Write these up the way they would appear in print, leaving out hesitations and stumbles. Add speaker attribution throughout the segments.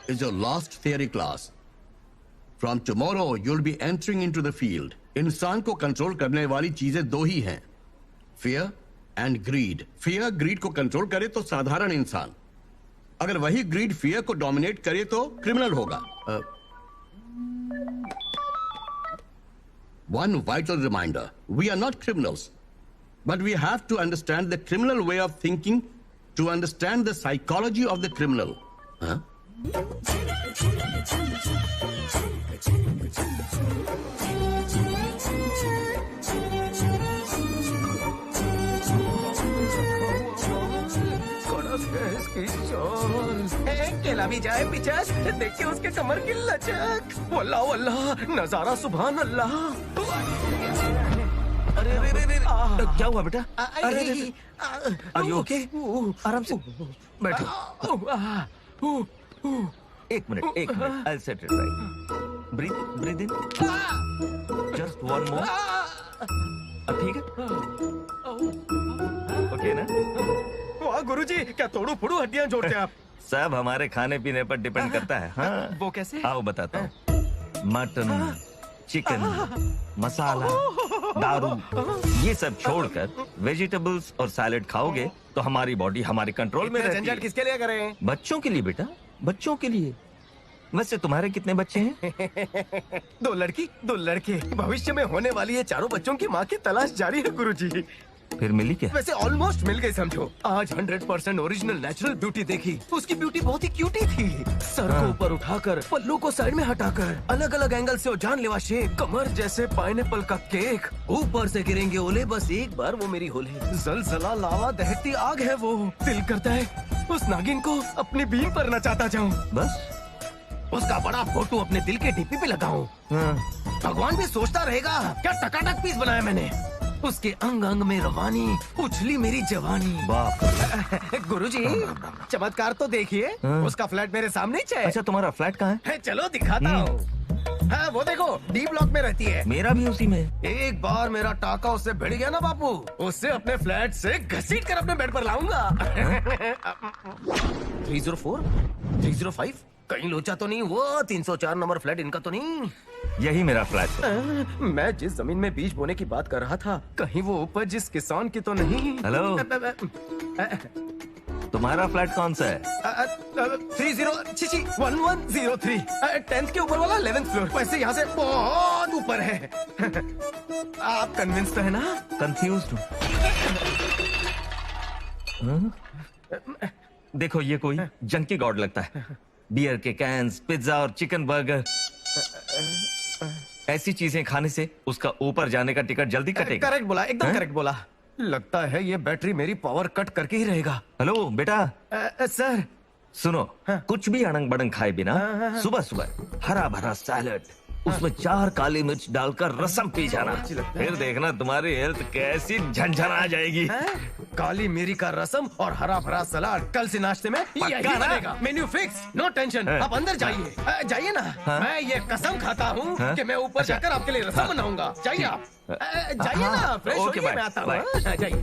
Speaker 1: is your last theory class. From tomorrow you'll be entering into the field. इंसान को control करने वाली चीजें दो ही हैं, fear and greed. Fear greed को कंट्रोल करे तो साधारण इंसान, अगर वही greed fear को डोमिनेट करे तो क्रिमिनल होगा. One vital reminder: we are not criminals, but we have to understand the criminal way of thinking to understand the psychology of the criminal. Huh?
Speaker 2: केला भी जाए पिचक, देखिए उसके कमर की लचक. वल्लाह वल्लाह, नजारा सुभान अल्लाह. अरे अरे अरे क्या हुआ बेटा? अरे आर यू ओके? आराम से बैठो. एक minute I'll set it right. breathe in. Just one more. अब ठीक है? ओके ना? वाह गुरुजी, क्या तोड़ू फोड़ू हड्डियां जोड़ते हैं आप. सब हमारे खाने पीने पर डिपेंड करता है. हाँ वो कैसे? आओ बताता हूँ. मटन, चिकन, मसाला, दारू, ये सब छोड़कर वेजिटेबल्स और सैलेड खाओगे तो हमारी बॉडी हमारे कंट्रोल में रहती है. झंझट किसके लिए करें? बच्चों के लिए बेटा, बच्चों के लिए. वैसे तुम्हारे कितने बच्चे हैं? 2 लड़की 2 लड़के. भविष्य में होने वाली ये चारों बच्चों की माँ की तलाश जारी है गुरुजी. फिर मिली क्या? वैसे ऑलमोस्ट मिल गई समझो. आज 100% ओरिजिनल नेचुरल ब्यूटी देखी. उसकी ब्यूटी बहुत ही क्यूटी थी. सर को ऊपर उठाकर, पल्लू को साइड में हटाकर, अलग अलग एंगल से वो जानलेवा शेप, कमर जैसे पाइनएप्पल का केक. ऊपर से गिरेंगे ओले, बस एक बार वो मेरी होले. जलजला लावा दहती आग है वो. दिल करता है उस नागिन को अपनी बीन पर नचाता जाऊं. बस उसका बड़ा फोटो अपने दिल के डीपी पे लगाऊं. भगवान भी सोचता रहेगा क्या टकाटक पीस बनाया मैंने. उसके अंग अंग में रवानी, उछली मेरी जवानी. गुरुजी चमत्कार तो देखिए. उसका फ्लैट मेरे सामने ही है. अच्छा तुम्हारा फ्लैट कहाँ है? चलो दिखाता हूँ. हाँ वो देखो, डी ब्लॉक में रहती है. मेरा भी उसी में. एक बार मेरा टाका उससे भिड़ गया ना बापू, उससे अपने फ्लैट से घसीट कर अपने बेड पर लाऊंगा. 304, 305 कहीं लोचा तो नहीं? वो 304 नंबर फ्लैट इनका तो नहीं? यही मेरा फ्लैट है. मैं जिस जमीन में बीज बोने की बात कर रहा था, कहीं वो उपज जिस किसान की तो नहीं? हेलो, तुम्हारा फ्लैट कौन सा है? 1103. 10th के ऊपर वाला 11th फ्लोर. वैसे यहाँ से बहुत ऊपर है. आप कन्विंस्ड है ना? कंफ्यूज्ड हूँ. देखो ये कोई जंकी गॉड लगता है. बियर के कैंस, पिज्जा और चिकन बर्गर, ऐसी चीजें खाने से उसका ऊपर जाने का टिकट जल्दी कटेगा. करेक्ट बोला, एकदम करेक्ट बोला. लगता है ये बैटरी मेरी पावर कट करके ही रहेगा. हेलो बेटा. सर सुनो, कुछ भी अड़ंग बड़ंग खाए बिना सुबह सुबह हरा भरा सैलेड, उसमें 4 काली मिर्च डालकर रसम पी जाना. फिर देखना तुम्हारी हेल्थ कैसी झंझना जाएगी. काली मिरी का रसम और हरा भरा सलाद कल से नाश्ते में यही बनेगा. Menu fix, no tension. आप अंदर जाइए. जाइए ना. मैं ये कसम खाता हूँ कि मैं ऊपर जाकर आपके लिए रसम बनाऊंगा. जाइए आप. जाइए ना. फ्रेश होइए, मैं आता हूँ. जाइए.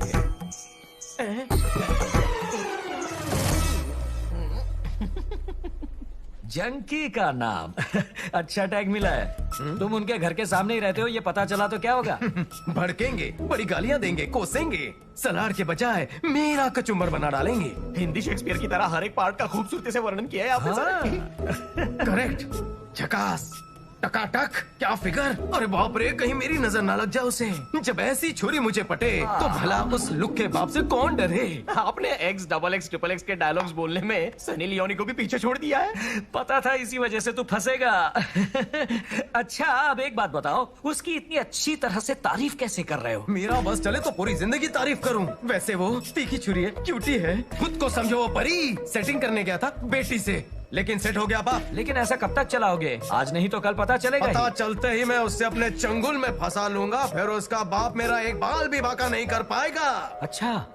Speaker 3: जंकी का नाम. अच्छा टैग मिला है. तुम उनके घर के सामने ही रहते हो, ये पता चला तो क्या होगा?
Speaker 2: भड़केंगे, बड़ी गालियां देंगे, कोसेंगे. सलाड के बजाय मेरा कचुम्बर बना डालेंगे. हिंदी शेक्सपियर की तरह हर एक पार्ट का खूबसूरती से वर्णन किया है आपने. करेक्ट, झकास, टकाटक, क्या फिगर. अरे बाप रे, कहीं मेरी नजर ना लग जाए उसे. जब ऐसी छुरी मुझे पटे तो भला उस लुक के बाप से कौन डरे.
Speaker 4: आपने XXX के डायलॉग्स बोलने में सनी लियोनी को भी पीछे छोड़ दिया है.
Speaker 3: पता था इसी वजह से तू फंसेगा. अच्छा अब एक बात बताओ, उसकी इतनी अच्छी तरह से तारीफ कैसे कर रहे हो?
Speaker 2: मेरा बस चले तो पूरी जिंदगी तारीफ करूं. वैसे वो तीखी छुरी है, क्यूटी है. खुद को समझो वो परी. सेटिंग करने गया था बेटी से, लेकिन सेट हो गया बाप.
Speaker 3: लेकिन ऐसा कब तक चलाओगे? आज नहीं तो कल पता चलेगा.
Speaker 2: पता चलते ही मैं उससे अपने चंगुल में फंसा लूंगा. फिर उसका बाप मेरा एक बाल भी बाका नहीं कर पाएगा.
Speaker 3: अच्छा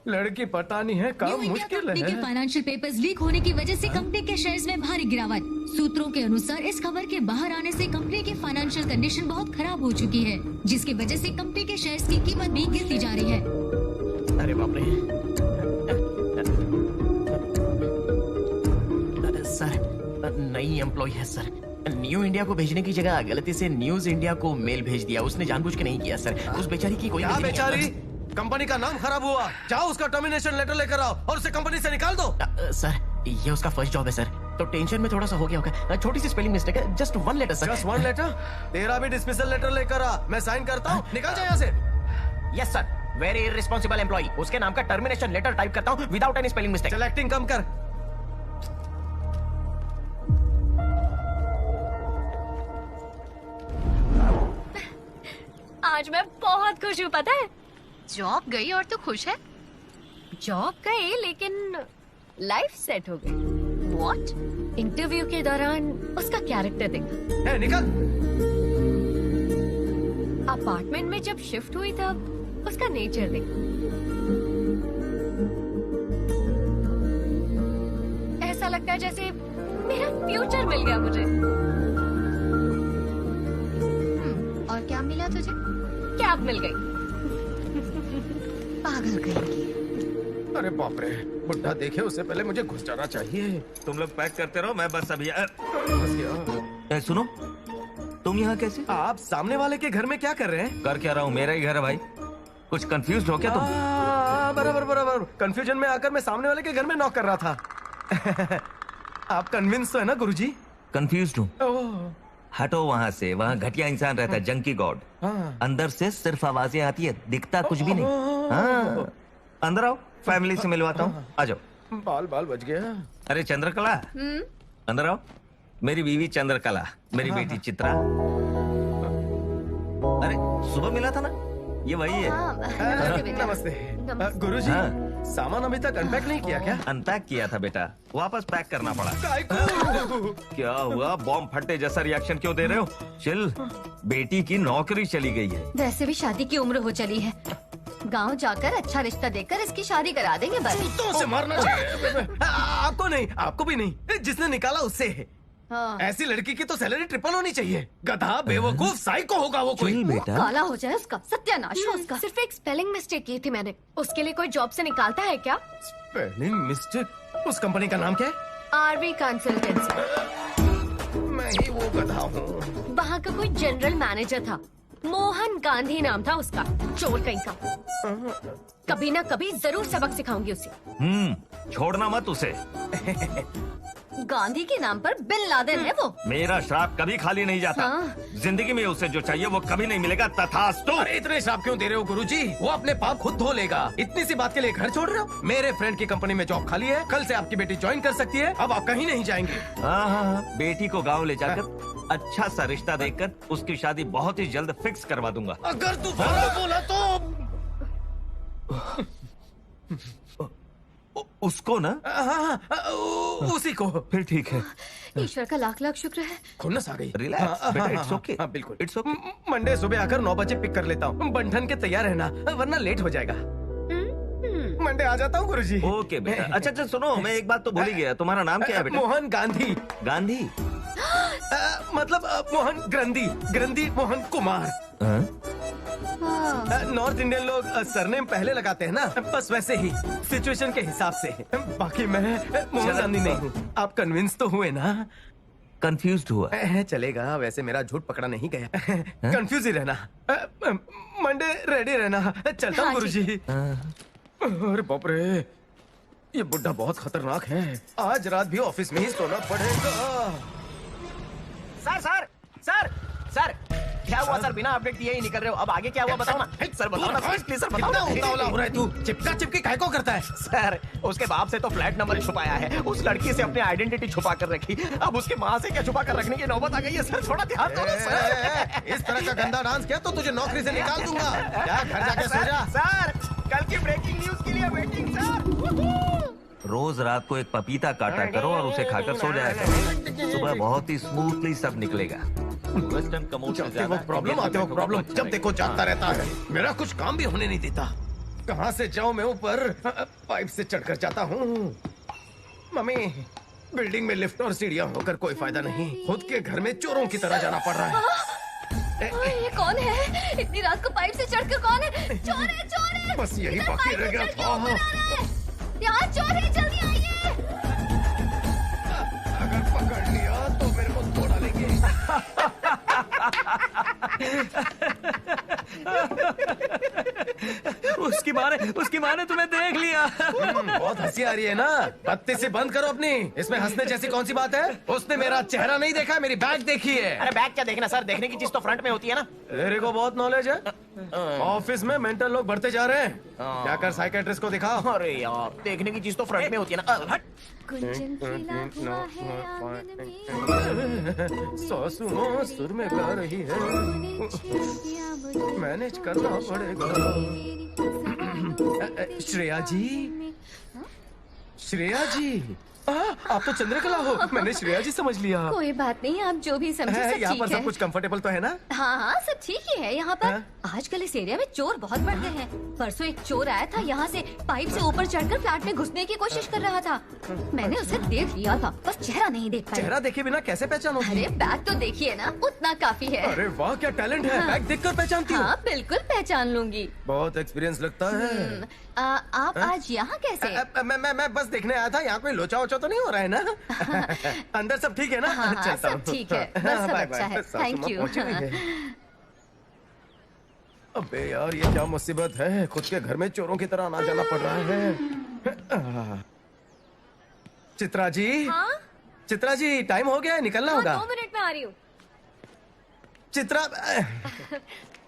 Speaker 2: लड़की पटानी है काम मुश्किल है.
Speaker 5: फाइनेंशियल पेपर्स लीक होने की वजह से कंपनी के शेयर्स में भारी गिरावट. सूत्रों के अनुसार इस खबर के बाहर आने से कंपनी की फाइनेंशियल कंडीशन बहुत खराब हो चुकी है, जिसकी वजह से कंपनी के शेयर्स की कीमत भी गिरती जा रही है.
Speaker 4: अरे बाप रे. नई एम्प्लॉय है सर। न्यू इंडिया को भेजने की जगह गलती से न्यूज इंडिया को मेल भेज दिया। उसने जानबूझ के नहीं किया सर। उस बेचारी की कोई
Speaker 6: क्या
Speaker 4: गलती नहीं है।
Speaker 6: बेचारी? कंपनी का नाम खराब हुआ, जाओ उसका टर्मिनेशन लेटर लेकर आओ और उसे कंपनी से निकाल दो।
Speaker 4: सर ये उसका फर्स्ट जॉब है सर, तो टेंशन में थोड़ा सा हो गया होगा। छोटी सी स्पेलिंग मिस्टेक है, just 1 letter sir.
Speaker 6: Just 1 letter? तेरा भी डिसमिसल लेटर लेकर आ, मैं साइन करता हूँ। निकल जाए यहाँ से।
Speaker 4: Yes sir, very irresponsible employ. उसके नाम का टर्मिनेशन लेटर टाइप करता हूँ विदाउट एनी स्पेलिंग मिस्टेक।
Speaker 6: चल एक्टिंग कम कर।
Speaker 7: आज मैं बहुत खुश हूँ, पता है। जॉब गई और तू खुश है? जॉब गई लेकिन लाइफ सेट हो गई। व्हाट? इंटरव्यू के दौरान उसका कैरेक्टर देखा।
Speaker 6: निकल।
Speaker 7: अपार्टमेंट में जब शिफ्ट हुई तब उसका नेचर देखा। ऐसा लगता है जैसे मेरा फ्यूचर मिल गया मुझे।
Speaker 5: और क्या मिला तुझे?
Speaker 7: कैब मिल गई।
Speaker 5: पागल कहेंगी।
Speaker 6: अरे बाप रे, बुढ़ा देखे उससे पहले मुझे घुस जाना चाहिए।
Speaker 2: तुम लोग पैक करते रहो, मैं बस अभी
Speaker 6: बस गया।
Speaker 2: सुनो, तुम यहाँ कैसे?
Speaker 6: आप सामने वाले के घर में क्या कर रहे हैं?
Speaker 2: कर क्या रहा हूँ, मेरा ही घर है भाई। कुछ कंफ्यूज हो क्या तुम?
Speaker 6: बराबर बराबर। कंफ्यूजन में आकर मैं सामने वाले के घर में नॉक कर रहा था। आप कन्विंस तो है ना गुरुजी?
Speaker 2: कंफ्यूज हूँ।
Speaker 6: ओह,
Speaker 2: हटो वहाँ से, वहाँ घटिया इंसान रहता है, जंकी गॉड।
Speaker 6: हाँ।
Speaker 2: अंदर से सिर्फ आवाजें आती है, दिखता कुछ भी नहीं। हाँ, अंदर आओ, फैमिली से मिलवाता हूँ, आ जाओ।
Speaker 6: बाल बाल बच गया।
Speaker 2: अरे चंद्रकला, अंदर आओ। मेरी बीवी चंद्रकला, मेरी बेटी चित्रा। अरे सुबह मिला था ना, ये वही है।
Speaker 6: नमस्ते गुरुजी।
Speaker 2: हाँ।
Speaker 6: सामान अभी तक अनपैक नहीं किया क्या?
Speaker 2: अनपैक किया था बेटा, वापस पैक करना पड़ा।
Speaker 6: काय को?
Speaker 2: क्या हुआ, बॉम्ब फटे जैसा रिएक्शन क्यों दे रहे हो? चिल, बेटी की नौकरी चली गई है।
Speaker 7: वैसे भी शादी की उम्र हो चली है। गांव जाकर अच्छा रिश्ता देकर इसकी शादी करा देंगे बस।
Speaker 6: तो उसे मारना चाहिए। आपको नहीं, आपको भी नहीं, जिसने निकाला उससे है।
Speaker 7: हाँ।
Speaker 6: ऐसी लड़की की तो सैलरी ट्रिपल होनी चाहिए। गधा, बेवकूफ, साइको होगा वो कोई।
Speaker 2: चिल बेटा,
Speaker 7: काला हो जाए उसका, सत्यानाश हो उसका। सिर्फ एक स्पेलिंग मिस्टेक की थी मैंने। उसके लिए कोई जॉब से निकालता है क्या?
Speaker 6: Spelling mistake? उस कंपनी का नाम क्या है?
Speaker 7: RV consultancy.
Speaker 6: मैं ही वो गधा हूँ।
Speaker 7: वहाँ का कोई जनरल मैनेजर था, मोहन गांधी नाम था उसका। चोर कहीं का। कभी ना कभी जरूर सबक सिखाऊंगी उसे।
Speaker 2: छोड़ना मत उसे।
Speaker 7: गांधी के नाम पर बिन लादेन है वो।
Speaker 2: मेरा श्राप कभी खाली नहीं जाता।
Speaker 7: हाँ।
Speaker 2: जिंदगी में उसे जो चाहिए वो कभी नहीं मिलेगा, तथास्तु।
Speaker 6: अरे इतने श्राप क्यों दे रहे हो गुरुजी? वो अपने पाप खुद धो लेगा। इतनी सी बात के लिए घर छोड़ रहे हो? मेरे फ्रेंड की कंपनी में जॉब खाली है, कल से आपकी बेटी ज्वाइन कर सकती है। अब आप कहीं नहीं जाएंगे।
Speaker 2: हाँ, बेटी को गाँव ले जाकर अच्छा सा रिश्ता देखकर उसकी शादी बहुत ही जल्द फिक्स करवा दूंगा।
Speaker 6: अगर तू बोला तो
Speaker 2: उसको ना?
Speaker 6: उसी को।
Speaker 2: फिर ठीक है।
Speaker 7: ईश्वर का लाख लाख शुक्र है।
Speaker 6: खुन्नस आ गई।
Speaker 2: रिलैक्स बेटा, इट्स ओके।
Speaker 6: हाँ, बिल्कुल
Speaker 2: इट्स ओके।
Speaker 6: मंडे सुबह आकर 9 बजे पिक कर लेता हूँ। बंधन के तैयार रहना, वरना लेट हो जाएगा। मंडे आ जाता हूँ गुरुजी।
Speaker 2: ओके बेटा। अच्छा सुनो, मैं एक बात तो भूल ही गया, तुम्हारा नाम क्या है बेटा?
Speaker 6: मोहन गांधी।
Speaker 2: गांधी?
Speaker 6: मतलब मोहन ग्रंथी, ग्रंथी मोहन कुमार। नॉर्थ इंडियन लोग सरनेम पहले लगाते हैं ना, बस वैसे ही सिचुएशन के हिसाब से। बाकी मैं मोहन गांधी नहीं हूँ। आप कन्विंस तो हुए ना?
Speaker 2: कंफ्यूज्ड हुआ?
Speaker 6: चलेगा, वैसे मेरा झूठ पकड़ा नहीं गया। कंफ्यूज ही रहना। मंडे रेडी रहना। चलता हूँ गुरुजी। अरे बाप रे, ये बुड्ढा बहुत खतरनाक है। आज रात भी ऑफिस में ही सोना पड़ेगा।
Speaker 4: सर सर सर सर, क्या हुआ सर? बिना अपडेट दिए ही निकल रहे हो। अब आगे क्या हुआ बताओ ना। सर बताओ ना प्लीज सर, बताओ ना।
Speaker 6: उतावला हो रहा है तू। चिपका चिपकी काय को करता है?
Speaker 4: सर उसके बाप से तो फ्लैट नंबर छुपाया है, उस लड़की से अपनी आइडेंटिटी छुपा कर रखी, अब उसके माँ से क्या छुपा कर रखने की नौबत आ गई है। सर थोड़ा ध्यान दो सर।
Speaker 6: इस तरह का गंदा डांस किया तो तुझे नौकरी से निकाल दूंगा। क्या घर जाके सो जा।
Speaker 4: सर कल की ब्रेकिंग न्यूज के लिए वेटिंग सर।
Speaker 2: रोज रात को एक पपीता काटा करो और उसे खाकर सो जाया करो। सुबह बहुत ही स्मूथली सब निकलेगा। वेस्टर्न कमोड से
Speaker 6: जाते वक्त प्रॉब्लम, आते वक्त प्रॉब्लम, जब देखो जाता रहता है। मेरा कुछ काम भी होने नहीं देता। कहाँ से जाऊं मैं ऊपर? पाइप से चढ़कर जाता हूँ। मम्मी, बिल्डिंग में लिफ्ट और सीढ़ियाँ होकर कोई फायदा नहीं। खुद के घर में चोरों की तरह जाना पड़ रहा है।
Speaker 7: ये कौन है? इतनी रात को पाइप से चढ़कर कौन है? चोर है, चोर है।
Speaker 6: बस यही बाकी रह गया था।
Speaker 7: यार चोर है, जल्दी आइए।
Speaker 6: अगर पकड़ लिया
Speaker 3: उसकी माँ ने तुम्हें देख लिया।
Speaker 6: बहुत हंसी आ रही है ना। बत्ती से बंद करो अपनी। इसमें हंसने जैसी कौन सी बात है? उसने मेरा चेहरा नहीं देखा, मेरी बैग देखी है।
Speaker 4: अरे बैग क्या देखना सर, देखने की चीज तो फ्रंट में होती है ना।
Speaker 6: तेरे को बहुत नॉलेज है। ऑफिस में मेंटल लोग बढ़ते जा रहे हैं। क्या कर साइकेट्रिस्ट को दिखाओ।
Speaker 4: अरे यार, देखने की चीज तो फ्रंट में होती है ना।
Speaker 7: गुंजन खिला हुआ है आंगन में।
Speaker 6: सासू सुर में गा रही है, मैनेज करना पड़ेगा। श्रेया जी, श्रेया जी, आप तो चंद्रकला हो। मैंने श्रेया जी समझ लिया।
Speaker 7: कोई बात नहीं, आप जो भी समझे सब
Speaker 6: यहाँ
Speaker 7: ठीक
Speaker 6: पर सब
Speaker 7: है।
Speaker 6: कुछ कंफर्टेबल तो है ना?
Speaker 7: हाँ हाँ, सब ठीक ही है यहाँ पर। आजकल इस एरिया में चोर बहुत बढ़ गए हैं। परसों एक चोर आया था, यहाँ से पाइप से ऊपर चढ़कर फ्लैट में घुसने की कोशिश कर रहा था। मैंने उसे देख लिया था, बस चेहरा नहीं देख पाया।
Speaker 6: चेहरा देखे बिना कैसे पहचानोगी?
Speaker 7: अरे बैग तो देखिए ना, उतना काफी है।
Speaker 6: अरे वाह, क्या टैलेंट है। बैग देखकर पहचानती हूँ।
Speaker 7: हाँ बिल्कुल पहचान लूंगी।
Speaker 6: बहुत एक्सपीरियंस लगता है।
Speaker 7: आप आज यहाँ कैसे?
Speaker 6: मैं बस देखने आया था, यहाँ कोई लोचा वोचा तो नहीं हो रहा है ना? अंदर सब ठीक है ना?
Speaker 7: हाँ, हाँ,
Speaker 6: चलता
Speaker 7: सब
Speaker 6: हूँ।
Speaker 7: ठीक है, बस सब
Speaker 6: बाय,
Speaker 7: अच्छा
Speaker 6: बाय।
Speaker 7: है।
Speaker 6: सासू
Speaker 7: थैंक
Speaker 6: माँ
Speaker 7: यू।
Speaker 6: पहुंची नहीं है। अबे यार, ये क्या मुसीबत है। खुद के घर में चोरों की तरह आना जाना पड़ रहा है। चित्रा जी,
Speaker 7: हाँ?
Speaker 6: चित्रा जी, टाइम हो गया है, निकलना होगा।
Speaker 7: 2 मिनट में आ रही हूँ।
Speaker 6: चित्रा,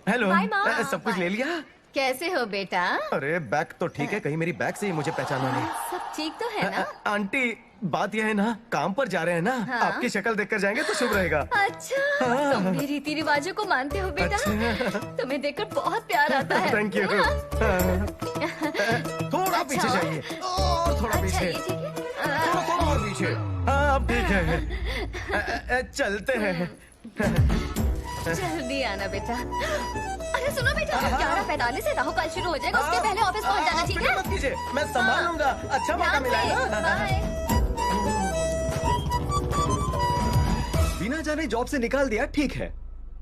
Speaker 6: हेलो।
Speaker 7: Bye, माँ।
Speaker 6: सब कुछ ले लिया?
Speaker 7: कैसे हो बेटा?
Speaker 6: अरे बैग तो ठीक है, कहीं मेरी बैग से ही मुझे पहचाना नहीं।
Speaker 7: सब ठीक तो है ना?
Speaker 6: आंटी, बात यह है ना, काम पर जा रहे हैं ना,
Speaker 7: हाँ?
Speaker 6: आपकी शक्ल देखकर जाएंगे तो शुभ रहेगा।
Speaker 7: अच्छा, तुम भी रीति रिवाजों को मानते हो बेटा। तुम्हें देखकर बहुत प्यार आता है।
Speaker 6: Thank you. थोड़ा पीछे जाइए, और थोड़ा
Speaker 7: अच्छा,
Speaker 6: पीछे,
Speaker 7: ये ठीक है।
Speaker 6: थोड़ा और पीछे। हाँ, अब ठीक है। चलते हैं।
Speaker 7: जल्दी आना बेटा। अरे सुनो बेटा, 11:45 से राहु काल शुरू हो जाएगा, उसके पहले ऑफिस पहुंच जाना, ठीक
Speaker 6: फिक्र
Speaker 7: है?
Speaker 6: मत कीजिए, मैं संभाल लूंगा। अच्छा मौका
Speaker 7: ध्यान
Speaker 6: मिला है
Speaker 7: से,
Speaker 6: ना?
Speaker 7: बाय।
Speaker 8: बिना जाने जॉब से निकाल दिया, ठीक है।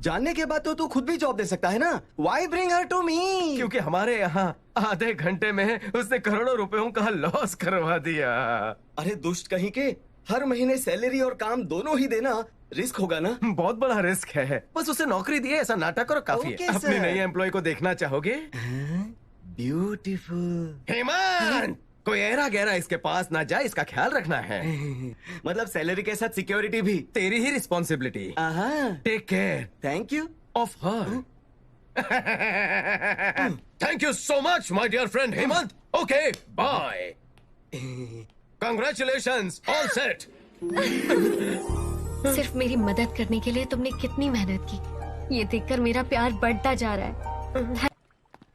Speaker 8: जानने के बाद तो तू खुद भी जॉब दे सकता है ना। Why bring her to me?
Speaker 6: क्योंकि हमारे यहाँ आधे घंटे में उसने करोड़ों रुपयों का लॉस करवा दिया।
Speaker 8: अरे दुष्ट कहीं के, हर महीने सैलरी और काम दोनों ही देना रिस्क होगा ना।
Speaker 6: बहुत बड़ा रिस्क है, बस उसे नौकरी दिए, ऐसा नाटक और काफी
Speaker 8: Okay,
Speaker 6: है। अपनी
Speaker 8: sir.
Speaker 6: नई एम्प्लॉय को देखना चाहोगे?
Speaker 8: ब्यूटीफुल।
Speaker 6: हेमंत, कोई ऐरा गहरा इसके पास ना जाए, इसका ख्याल रखना है।
Speaker 8: मतलब सैलरी के साथ सिक्योरिटी भी।
Speaker 6: तेरी ही responsibility. Take care
Speaker 8: thank you.
Speaker 6: Of her. Thank you so much my dear friend Hemant. Okay, bye. Congratulations, all set.
Speaker 7: सिर्फ मेरी मदद करने के लिए तुमने कितनी मेहनत की, ये देखकर मेरा प्यार बढ़ता जा रहा है।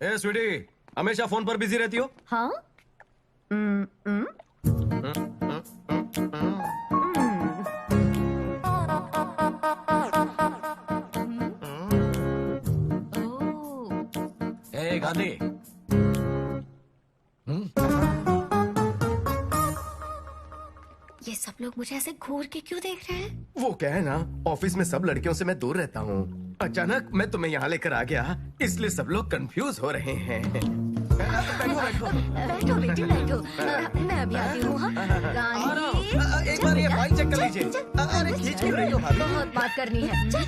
Speaker 6: ए स्वीटी, हमेशा फोन पर बिजी रहती हो?
Speaker 7: हाँ?
Speaker 3: ए गांधी,
Speaker 7: ये सब लोग मुझे ऐसे घूर के क्यों देख रहे हैं?
Speaker 6: वो क्या है ना, ऑफिस में सब लड़कियों से मैं दूर रहता हूँ। अचानक मैं तुम्हें यहाँ लेकर आ गया, इसलिए सब लोग कंफ्यूज हो रहे हैं।
Speaker 7: बैठो बेटी बैठो। मैं अभी आती हूँ। हाँ? गांधी,
Speaker 6: एक बार ये
Speaker 7: बेटा,
Speaker 6: फाइल चेक कर
Speaker 7: चल,
Speaker 6: लीजिए।
Speaker 7: चल, चल,
Speaker 6: अरे
Speaker 7: चल,
Speaker 6: खींच
Speaker 7: चल,
Speaker 6: क्यों रही हो भाभी?
Speaker 7: बहुत बात करनी है। चल,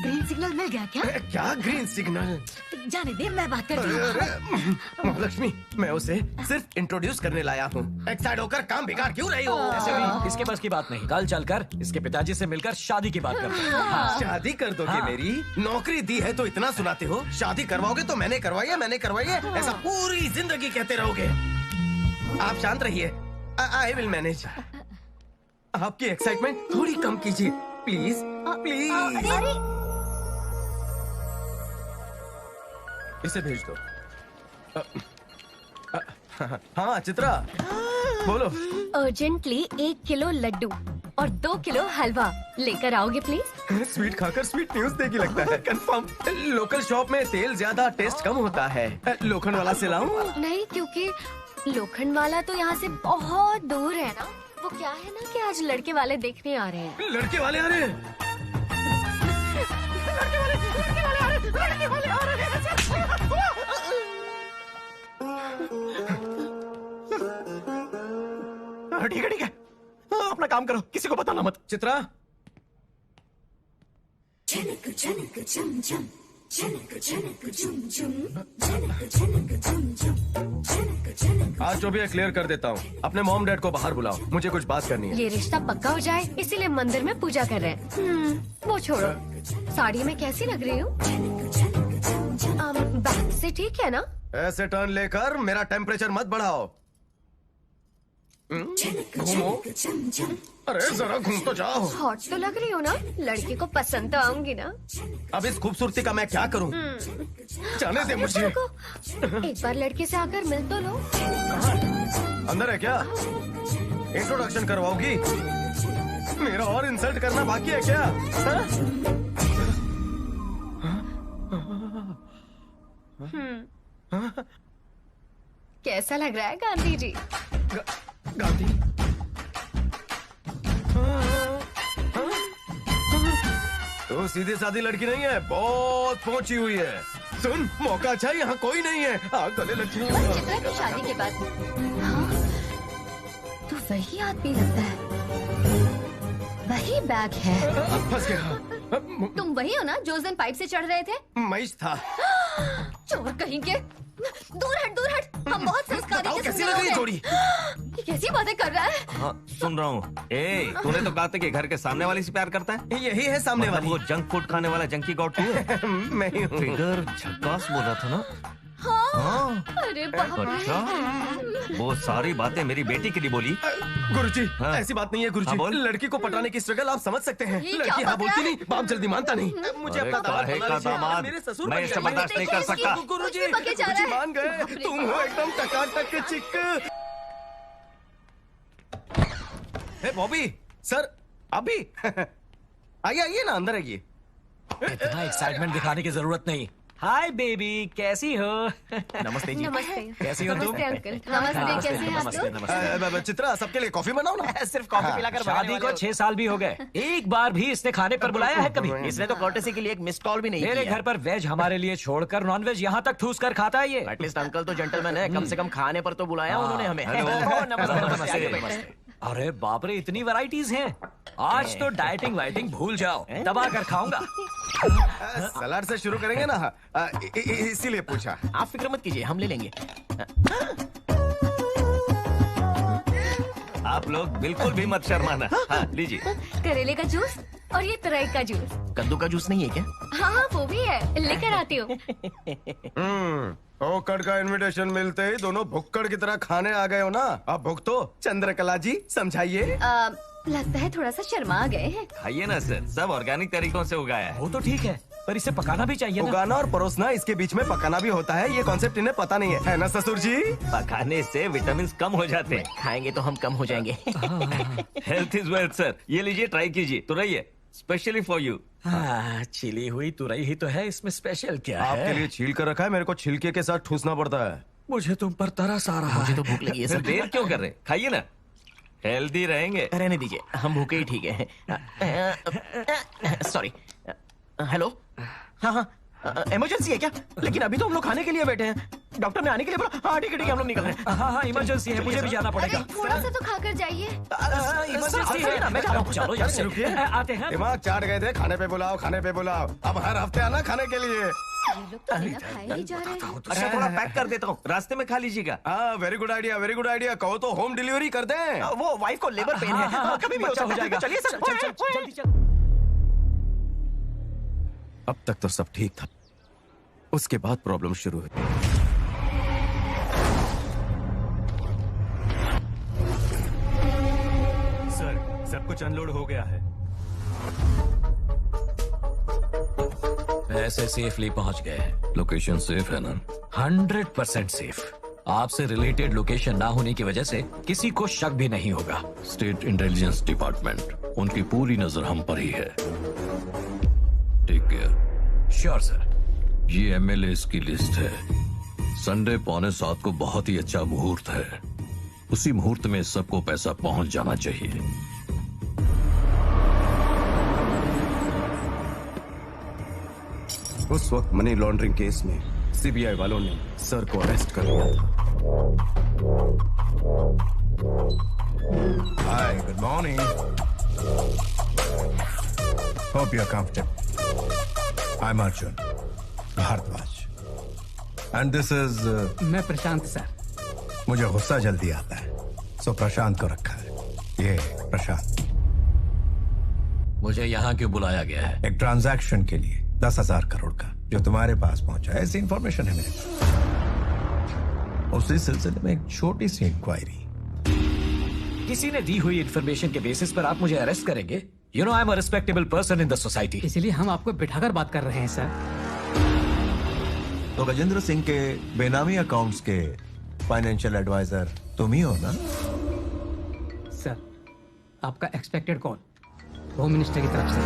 Speaker 7: ग्रीन सिग्नल मिल गया क्या?
Speaker 6: क्या ग्रीन सिग्नल?
Speaker 7: जाने दे, मैं बात करती हूँ।
Speaker 6: महालक्ष्मी, मैं उसे सिर्फ इंट्रोड्यूस करने लाया हूँ। एक्साइड होकर काम बिगाड़ क्यों रही हो?
Speaker 3: ऐसे भी इसके बस की बात नहीं। कल चलकर इसके पिताजी से मिलकर शादी की बात करते हैं। हाँ।
Speaker 6: शादी कर दोगे
Speaker 3: हाँ।
Speaker 6: मेरी? नौकरी दी है तो इतना सुनाते हो, शादी करवाओगे तो मैंने करवाई है, ऐसा पूरी जिंदगी कहते रहोगे। आप शांत रहिए, आई विल मैनेज। आपकी एक्साइटमेंट थोड़ी कम कीजिए, प्लीज प्लीज।
Speaker 7: अरे
Speaker 6: इसे भेज दो। हाँ चित्रा, बोलो।
Speaker 7: अर्जेंटली 1 किलो लड्डू और 2 किलो हलवा लेकर आओगे प्लीज?
Speaker 6: स्वीट खाकर स्वीट न्यूज देगी लगता है। कंफर्म। लोकल शॉप में तेल ज्यादा, टेस्ट कम होता है। लोखंड वाला से लाऊं?
Speaker 7: नहीं, क्योंकि लोखंड वाला तो यहाँ से बहुत दूर है ना। वो क्या है ना कि आज लड़के वाले देखने आ रहे हैं।
Speaker 6: लड़के वाले आ रहे हैं?
Speaker 4: ठीक है ठीक है, अपना काम करो, किसी को बताना मत।
Speaker 6: चित्रा, आज जो भी है क्लियर कर देता हूँ। अपने मॉम डैड को बाहर बुलाओ, मुझे कुछ बात करनी है।
Speaker 7: ये रिश्ता पक्का हो जाए इसीलिए मंदिर में पूजा कर रहे हैं। वो छोड़ो, साड़ी में कैसी लग रही हूँ? बैक से ठीक है ना?
Speaker 6: ऐसे टर्न लेकर मेरा टेम्परेचर मत बढ़ाओ। घूमो, अरे जरा घूम तो जाओ।
Speaker 7: हॉट तो लग रही हो ना, लड़की को पसंद तो आऊंगी ना।
Speaker 6: अब इस खूबसूरती का मैं क्या करूं? जाने दे मुझे।
Speaker 7: एक बार लड़की से आकर मिल तो लो।
Speaker 6: अंदर है क्या? इंट्रोडक्शन करवाओगी? मेरा और इंसल्ट करना बाकी है क्या?
Speaker 7: कैसा लग रहा है गांधी जी?
Speaker 6: गांधी? तो सीधी सादी लड़की नहीं है, बहुत पहुंची हुई है। सुन, मौका अच्छा है, यहाँ कोई नहीं है। गले लग
Speaker 7: चित्रा की शादी के बाद। हाँ, तो वही आदमी लगता है, वही बैग है।
Speaker 6: फंस गया।
Speaker 7: तुम वही हो ना जो उस दिन पाइप से चढ़ रहे थे?
Speaker 6: मैं था।
Speaker 7: चोर कहीं के। दूर हट, दूर हट। हम बहुत संस्कारी
Speaker 6: बताओ कैसी लग रही है जोड़ी?
Speaker 7: ये कैसी बातें कर रहा है?
Speaker 2: हाँ, सुन रहा हूँ। तूने तो कहा था कि घर के सामने वाली से प्यार करता है।
Speaker 6: यही है सामने वाली।
Speaker 2: वो जंक फूड खाने वाला जंकी गॉड तू है?
Speaker 6: मैं ही हूँ।
Speaker 2: फिगर झकास बोला था ना?
Speaker 7: हाँ। अरे बाप रे।
Speaker 2: अच्छा, वो सारी बातें मेरी बेटी के लिए बोली।
Speaker 6: गुरुजी,
Speaker 2: हाँ।
Speaker 6: ऐसी बात नहीं है गुरुजी।
Speaker 2: हाँ, बोल।
Speaker 6: लड़की को पटाने की स्ट्रगल आप समझ सकते हैं।
Speaker 7: ये क्या
Speaker 6: लड़की हाँ
Speaker 7: बक
Speaker 6: बोलती
Speaker 7: रहा है?
Speaker 6: नहीं, बाप जल्दी मानता नहीं। मुझे
Speaker 2: अरे
Speaker 6: अपना दामाद
Speaker 2: काहे
Speaker 6: बना
Speaker 2: का
Speaker 6: लीजिए।
Speaker 2: दामाद?
Speaker 6: मेरे ससुर
Speaker 2: मैं
Speaker 6: बन
Speaker 2: इसे
Speaker 6: गए।
Speaker 2: बर्दाश्त नहीं कर सकता।
Speaker 6: गुरुजी,
Speaker 7: बके जा रहा है।
Speaker 6: मान गए। तुम हो एकदम टकाटक चिक। हे बॉबी, सर अभी आइए आइए ना, अंदर आइए।
Speaker 3: इतना एक्साइटमेंट दिखाने की जरूरत नहीं। हाय बेबी, कैसी हो?
Speaker 4: नमस्ते जी।
Speaker 7: नमस्ते।
Speaker 3: कैसी हो तुम?
Speaker 7: नमस्ते अंकल। नमस्ते, कैसे हैं आप लोग?
Speaker 6: चित्रा, सबके लिए कॉफी बनाओ ना।
Speaker 4: सिर्फ कॉफी पिलाकर
Speaker 3: शादी को 6 साल भी हो गए, एक बार भी इसने खाने पर बुलाया है कभी?
Speaker 4: इसने तो कर्टेसी के लिए एक मिस्ड कॉल भी नहीं
Speaker 3: मेरे
Speaker 4: किया।
Speaker 3: घर पर वेज हमारे लिए छोड़कर नॉन वेज यहाँ तक ठूस कर खाता है ये।
Speaker 4: एटलीस्ट अंकल तो जेंटलमैन है, कम से कम खाने पर तो बुलाया उन्होंने हमें।
Speaker 2: हेलो।
Speaker 4: ओह, नमस्ते,
Speaker 3: नमस्ते,
Speaker 4: आइए
Speaker 3: नमस्ते।
Speaker 4: बैठिए।
Speaker 3: अरे बाप रे, इतनी वैरायटीज हैं। आज तो डाइटिंग वाइटिंग भूल जाओ, दबा कर खाऊंगा।
Speaker 6: सलाद से शुरू करेंगे ना, इसीलिए पूछा।
Speaker 4: आप फिक्र मत कीजिए, हम ले लेंगे।
Speaker 2: आप लोग बिल्कुल भी मत शर्माना। हाँ, लीजिए।
Speaker 7: करेले का जूस और ये तराई का जूस।
Speaker 4: कद्दू का जूस नहीं है क्या?
Speaker 7: हाँ, वो भी है, लेकर आती हूँ।
Speaker 6: भुक्कड़ का इनविटेशन मिलते ही दोनों भुक्कड़ की तरह खाने आ गए हो ना। अब भुक तो चंद्रकला जी, समझाइए।
Speaker 7: लगता है थोड़ा सा शर्मा गए हैं।
Speaker 2: खाइए ना सर, सब ऑर्गेनिक तरीकों से उगाया है।
Speaker 3: वो तो ठीक है, पर इसे पकाना भी चाहिए ना।
Speaker 6: उगाना और परोसना, इसके बीच में पकाना भी होता है। ये कॉन्सेप्ट इन्हें पता नहीं है ना ससुर जी?
Speaker 2: पकाने से विटामिन कम हो जाते हैं।
Speaker 4: खाएंगे तो हम कम हो जाएंगे।
Speaker 2: हेल्थ इज वेल्थ सर, ये लीजिए, ट्राई कीजिए। तो रहिए, स्पेशली फॉर यू।
Speaker 3: हाँ, छिली हुई तुरई ही तो है, इसमें स्पेशल क्या है?
Speaker 6: आपके लिए छील कर रखा है, मेरे को छिलके के साथ ठूसना पड़ता है।
Speaker 3: मुझे तुम पर तरस आ रहा
Speaker 4: मुझे
Speaker 3: है।
Speaker 4: तो भूख लगी है
Speaker 2: सर
Speaker 4: सर।
Speaker 2: देर क्यों कर रहे हैं? खाइए ना, हेल्दी रहेंगे।
Speaker 4: रहने दीजिए, हम भूखे ही ठीक है। सॉरी। हेलो। हाँ हाँ, इमरजेंसी है क्या? लेकिन अभी तो हम लोग खाने के लिए बैठे हैं। डॉक्टर ने आने के लिए बोला। हाँ ठीक है, हम लोग निकल रहे हैं।
Speaker 3: हाँ हाँ, इमरजेंसी है, मुझे भी जाना पड़ेगा।
Speaker 7: थोड़ा सा तो खाकर जाइए।
Speaker 3: इमरजेंसी है ना, मैं जा रहा हूँ। चलो यार,
Speaker 6: रुकिए।
Speaker 3: आते हैं।
Speaker 6: दिमाग चाट गए थे, खाने पे बुलाओ, खाने पे बुलाओ। अब हर हफ्ते आना खाने के लिए।
Speaker 7: ये लोग तो बिना खाए ही जा रहे हैं।
Speaker 2: अच्छा, थोड़ा पैक कर देता हूँ, रास्ते में खा लीजिएगा।
Speaker 6: हाँ, very good idea, very good idea. कहो तो होम डिलीवरी कर दें।
Speaker 4: वो वाइफ को लेबर पेन है।
Speaker 3: हाँ,
Speaker 4: कभी भी
Speaker 3: बच्चा हो जाएगा।
Speaker 4: चलिए सर,
Speaker 3: जल्दी चल।
Speaker 6: अब तक तो सब ठीक था, उसके बाद प्रॉब्लम शुरू हुई।
Speaker 8: सर, सब कुछ अनलोड हो गया है।
Speaker 3: ऐसे सेफली पहुंच गए।
Speaker 9: लोकेशन सेफ है ना?
Speaker 3: 100% सेफ। आपसे रिलेटेड लोकेशन ना होने की वजह से किसी को शक भी नहीं होगा।
Speaker 9: स्टेट इंटेलिजेंस डिपार्टमेंट, उनकी पूरी नजर हम पर ही है। Take care.
Speaker 3: Sure sir.
Speaker 9: ये एमएलए की लिस्ट है। संडे 6:45 को बहुत ही अच्छा मुहूर्त है। उसी मुहूर्त में सबको पैसा पहुंच जाना चाहिए।
Speaker 6: उस वक्त मनी लॉन्ड्रिंग केस में सीबीआई वालों ने सर को अरेस्ट कर लिया। Hi, good morning. Hope you are comfortable. I'm Arjun Bhardwaj and this is
Speaker 10: मैं प्रशांत सर।
Speaker 6: मुझे गुस्सा जल्दी आता है, सो प्रशांत को रखा है। ये प्रशांत।
Speaker 9: मुझे यहाँ क्यों बुलाया गया है?
Speaker 6: एक ट्रांजैक्शन के लिए 10,000 करोड़ का जो तुम्हारे पास पहुंचा है, ऐसी इंफॉर्मेशन है मेरे पास। उसी सिलसिले में एक छोटी सी इंक्वायरी।
Speaker 3: किसी ने दी हुई इंफॉर्मेशन के बेसिस पर आप मुझे अरेस्ट करेंगे? You know I am a respectable person in the society.
Speaker 10: इसीलिए हम आपको बिठाकर बात कर रहे हैं सर।
Speaker 6: तो गजेंद्र सिंह के बेनामी अकाउंट्स के फाइनेंशियल एडवाइजर तुम ही हो ना?
Speaker 10: सर, आपका एक्सपेक्टेड कॉल होम मिनिस्टर की तरफ से।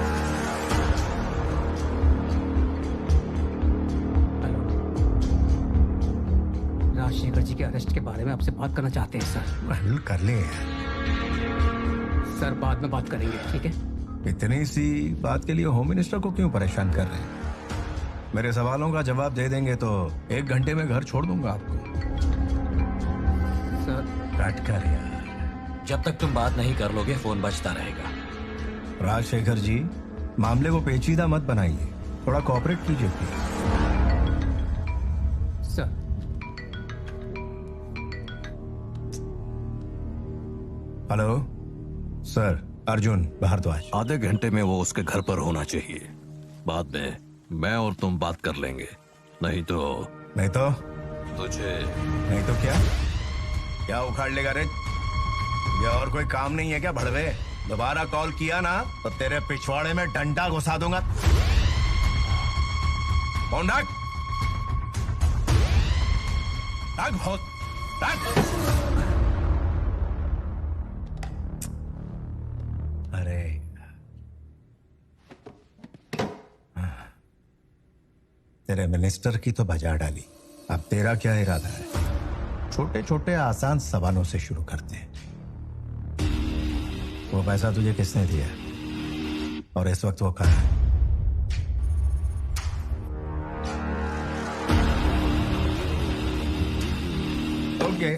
Speaker 10: हेलो, राजशेखर जी के अरेस्ट के बारे में आपसे बात करना चाहते हैं सर।
Speaker 6: हैंडल कर ले
Speaker 10: सर, बाद में बात करेंगे, ठीक है?
Speaker 6: इतनी सी बात के लिए होम मिनिस्टर को क्यों परेशान कर रहे हैं? मेरे सवालों का जवाब दे देंगे तो 1 घंटे में घर छोड़ दूंगा आपको।
Speaker 10: सर,
Speaker 6: कट कर यार।
Speaker 3: जब तक तुम बात नहीं कर लोगे फोन बजता रहेगा।
Speaker 6: राजशेखर जी, मामले को पेचीदा मत बनाइए, थोड़ा कोऑपरेट कीजिए please.
Speaker 10: Sir,
Speaker 6: hello sir, Arjun Bhardwaj.
Speaker 9: आधे घंटे में वो उसके घर पर होना चाहिए। बाद में मैं और तुम बात कर लेंगे। नहीं तो
Speaker 6: तुझे नहीं तो क्या उखाड़ लेगा रे? या और कोई काम नहीं है क्या भड़वे? दोबारा कॉल किया ना तो तेरे पिछवाड़े में डंडा घुसा दूंगा। फोन रख बहुत अरे तेरे मिनिस्टर की तो बजा डाली, अब तेरा क्या इरादा है? छोटे छोटे आसान सवालों से शुरू करते हैं। वो पैसा तुझे किसने दिया और इस वक्त वो कहाँ है? Okay,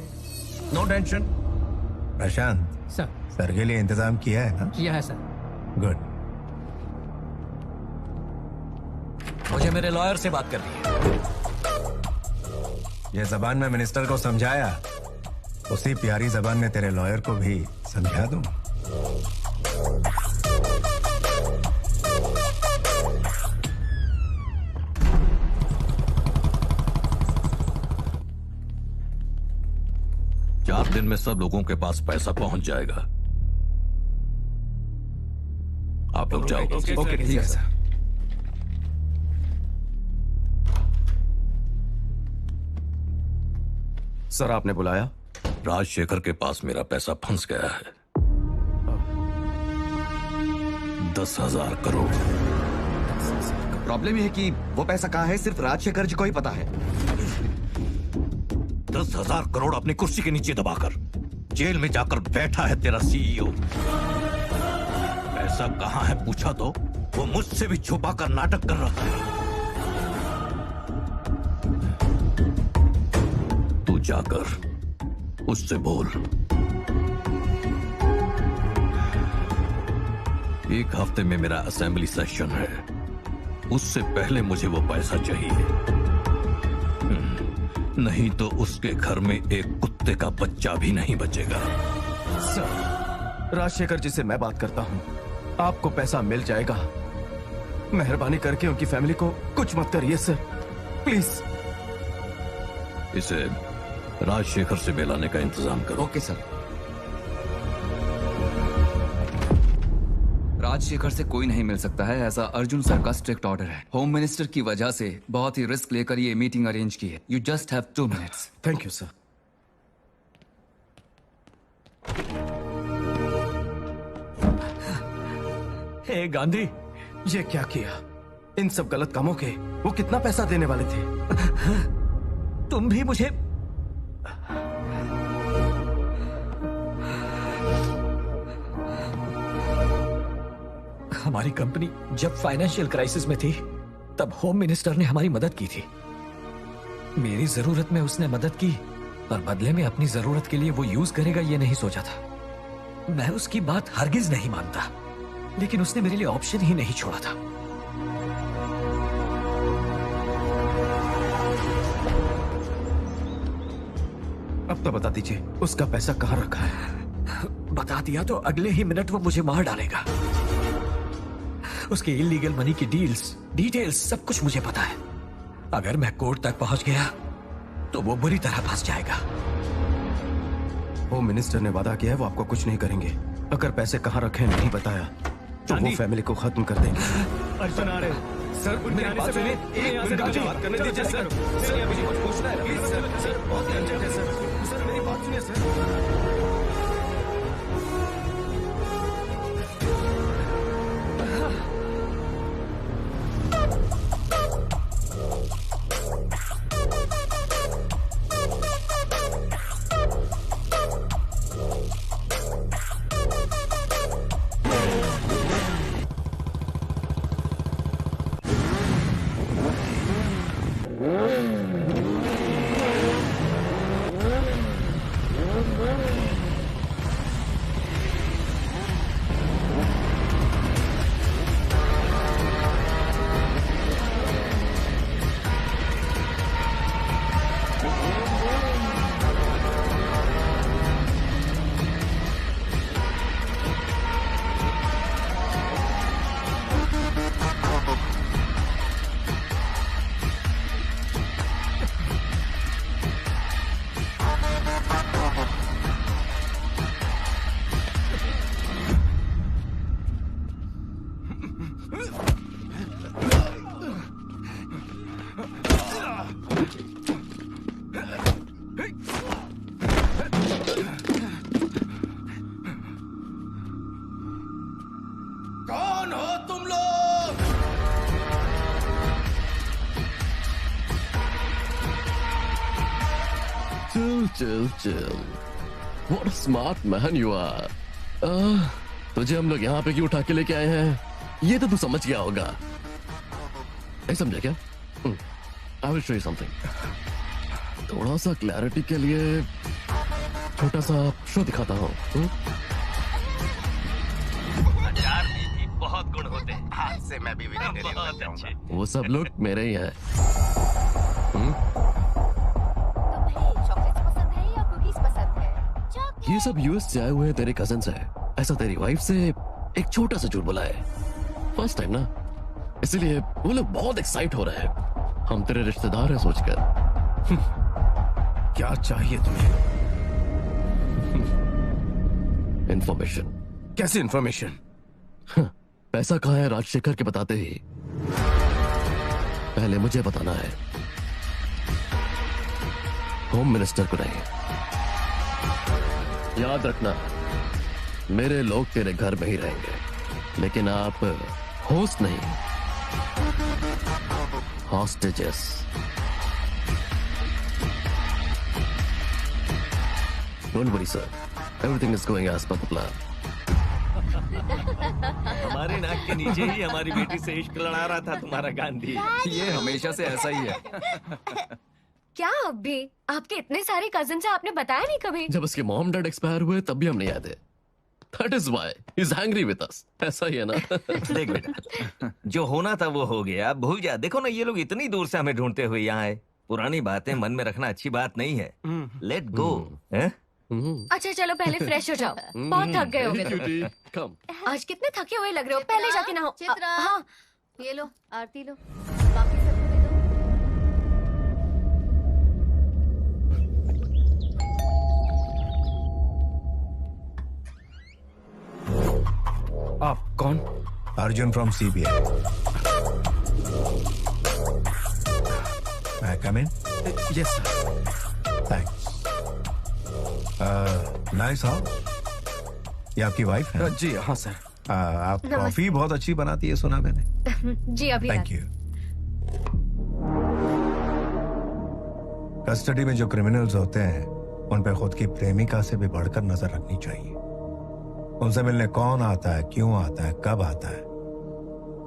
Speaker 6: no tension. Prashant
Speaker 10: sir,
Speaker 6: sir के लिए इंतजाम किया है ना?
Speaker 10: किया है सर।
Speaker 6: गुड।
Speaker 3: मुझे मेरे लॉयर से बात करनी है।
Speaker 6: ये जबान में मिनिस्टर को समझाया, उसी प्यारी जबान में तेरे लॉयर को भी समझा दूं।
Speaker 9: चार दिन में सब लोगों के पास पैसा पहुंच जाएगा। आप लोग जाओ।
Speaker 8: ओके, ठीक है सर। सर, आपने बुलाया?
Speaker 9: राजशेखर के पास मेरा पैसा फंस गया है। 10,000 करोड़।
Speaker 8: प्रॉब्लम यह है कि वो पैसा कहाँ है सिर्फ राजशेखर जी को ही पता है।
Speaker 9: 10,000 करोड़ अपनी कुर्सी के नीचे दबाकर जेल में जाकर बैठा है तेरा सीईओ। पैसा कहाँ है पूछा तो वो मुझसे भी छुपा कर नाटक कर रहा है। तू जाकर उससे बोल, 1 हफ्ते में मेरा असेंबली सेशन है, उससे पहले मुझे वो पैसा चाहिए। नहीं तो उसके घर में एक कुत्ते का बच्चा भी नहीं बचेगा।
Speaker 8: सर, राजशेखर जी से मैं बात करता हूँ, आपको पैसा मिल जाएगा। मेहरबानी करके उनकी फैमिली को कुछ मत करिए सर, प्लीज।
Speaker 9: इसे राजशेखर से मिलाने का इंतजाम करो।
Speaker 8: Okay sir. राजशेखर से कोई नहीं मिल सकता है, ऐसा अर्जुन सर का स्ट्रिक्ट ऑर्डर है। होम मिनिस्टर की वजह से बहुत ही रिस्क लेकर ये मीटिंग अरेंज की है। You just have 2 minutes. Thank you sir.
Speaker 3: Hey Gandhi,
Speaker 8: ये क्या किया? इन सब गलत कामों के वो कितना पैसा देने वाले थे?
Speaker 3: तुम भी मुझे हमारी कंपनी जब फाइनेंशियल क्राइसिस में थी तब होम मिनिस्टर ने हमारी मदद की थी। मेरी जरूरत में उसने मदद की, पर बदले में अपनी जरूरत के लिए वो यूज करेगा ये नहीं सोचा था। मैं उसकी बात हरगिज नहीं मानता, लेकिन उसने मेरे लिए ऑप्शन ही नहीं छोड़ा था।
Speaker 8: अब तो बता दीजिए, उसका पैसा कहाँ रखा है?
Speaker 3: बता दिया तो अगले ही मिनट वो मुझे मार डालेगा। उसके इलीगल मनी की डील्स, डिटेल्स सब कुछ मुझे पता है। अगर मैं कोर्ट तक पहुंच गया तो वो बुरी तरह फंस जाएगा।
Speaker 8: होम मिनिस्टर ने वादा किया है वो आपको कुछ नहीं करेंगे। अगर पैसे कहाँ रखे नहीं बताया तो वो फैमिली को खत्म कर देंगे।
Speaker 4: अर्जुन आ रहे
Speaker 8: सर, मेरी बात सुनिए, एक मिनट मुझे बात करने दीजिए सर। सर, मुझे कुछ पूछना है प्लीज सर। सर, बहुत अर्जेंट है सर। सर, मेरी बात सुनिए सर।
Speaker 6: कौन हो तुम लोग?
Speaker 11: Chill. What a smart man you are. तुझे हम लोग यहाँ पे क्यों उठा के लेके आए हैं? ये तो तू समझ गया होगा। नहीं समझा क्या? I will show you something. थोड़ा सा क्लैरिटी के लिए छोटा सा शो दिखाता हूँ।
Speaker 2: बहुत गुण होते हैं।
Speaker 4: आज से मैं भी वेजिटेरियन बन जाऊंगा।
Speaker 11: वो सब लोग मेरे ही हैं। ये सब यूएस से आए हुए तेरे कजन्स हैं। ऐसा तेरी वाइफ से एक छोटा सा झूठ बोला है। फर्स्ट टाइम ना, इसलिए वो लोग बहुत एक्साइट हो रहे हैं। हम तेरे रिश्तेदार हैं सोचकर।
Speaker 8: क्या चाहिए तुम्हें?
Speaker 11: इंफॉर्मेशन।
Speaker 8: कैसी इंफॉर्मेशन?
Speaker 11: पैसा कहाँ है राजशेखर के बताते ही पहले मुझे बताना है, होम मिनिस्टर को नहीं। याद रखना, मेरे लोग तेरे घर में ही रहेंगे, लेकिन आप होस्ट नहीं, hostages. Don't worry sir, everything is going as per the plan.
Speaker 2: हमारे नाक के नीचे ही हमारी बेटी से इश्क लड़ा रहा था तुम्हारा गांधी।
Speaker 3: ये हमेशा से ऐसा ही है।
Speaker 7: क्या अब भी? आपके इतने सारे कजिन हैं, आपने बताया नहीं कभी?
Speaker 11: जब उसके मॉम डैड एक्सपायर हुए तब भी हम नहीं आए थे। That is why he's angry with us. ऐसा ही है ना?
Speaker 2: देख बेटा, जो होना था वो हो गया, भूल जा। देखो ना, ये लोग इतनी दूर से हमें ढूंढते हुए यहाँ आए। पुरानी बातें मन में रखना अच्छी बात नहीं है। Let go.
Speaker 7: अच्छा चलो पहले फ्रेश हो जाओ, बहुत थक गए होगे
Speaker 11: तुम।
Speaker 7: आज कितने थके हुए लग रहे हो। पहले जाके नहाओ। हाँ,
Speaker 12: ये लो आरती लो, बाकी सबको दे
Speaker 8: दो। आप कौन?
Speaker 13: Arjun from CBI. May I come in?
Speaker 8: Yes sir.
Speaker 13: Thanks. Nice house. ये आपकी वाइफ है?
Speaker 8: जी हाँ सर।
Speaker 13: आप कॉफी बहुत अच्छी बनाती है सुना मैंने।
Speaker 7: जी अभी।
Speaker 13: Thank you. कस्टडी में जो क्रिमिनल्स होते हैं उन पे खुद की प्रेमिका से भी बढ़कर नजर रखनी चाहिए। उनसे मिलने कौन आता है, क्यों आता है, कब आता है,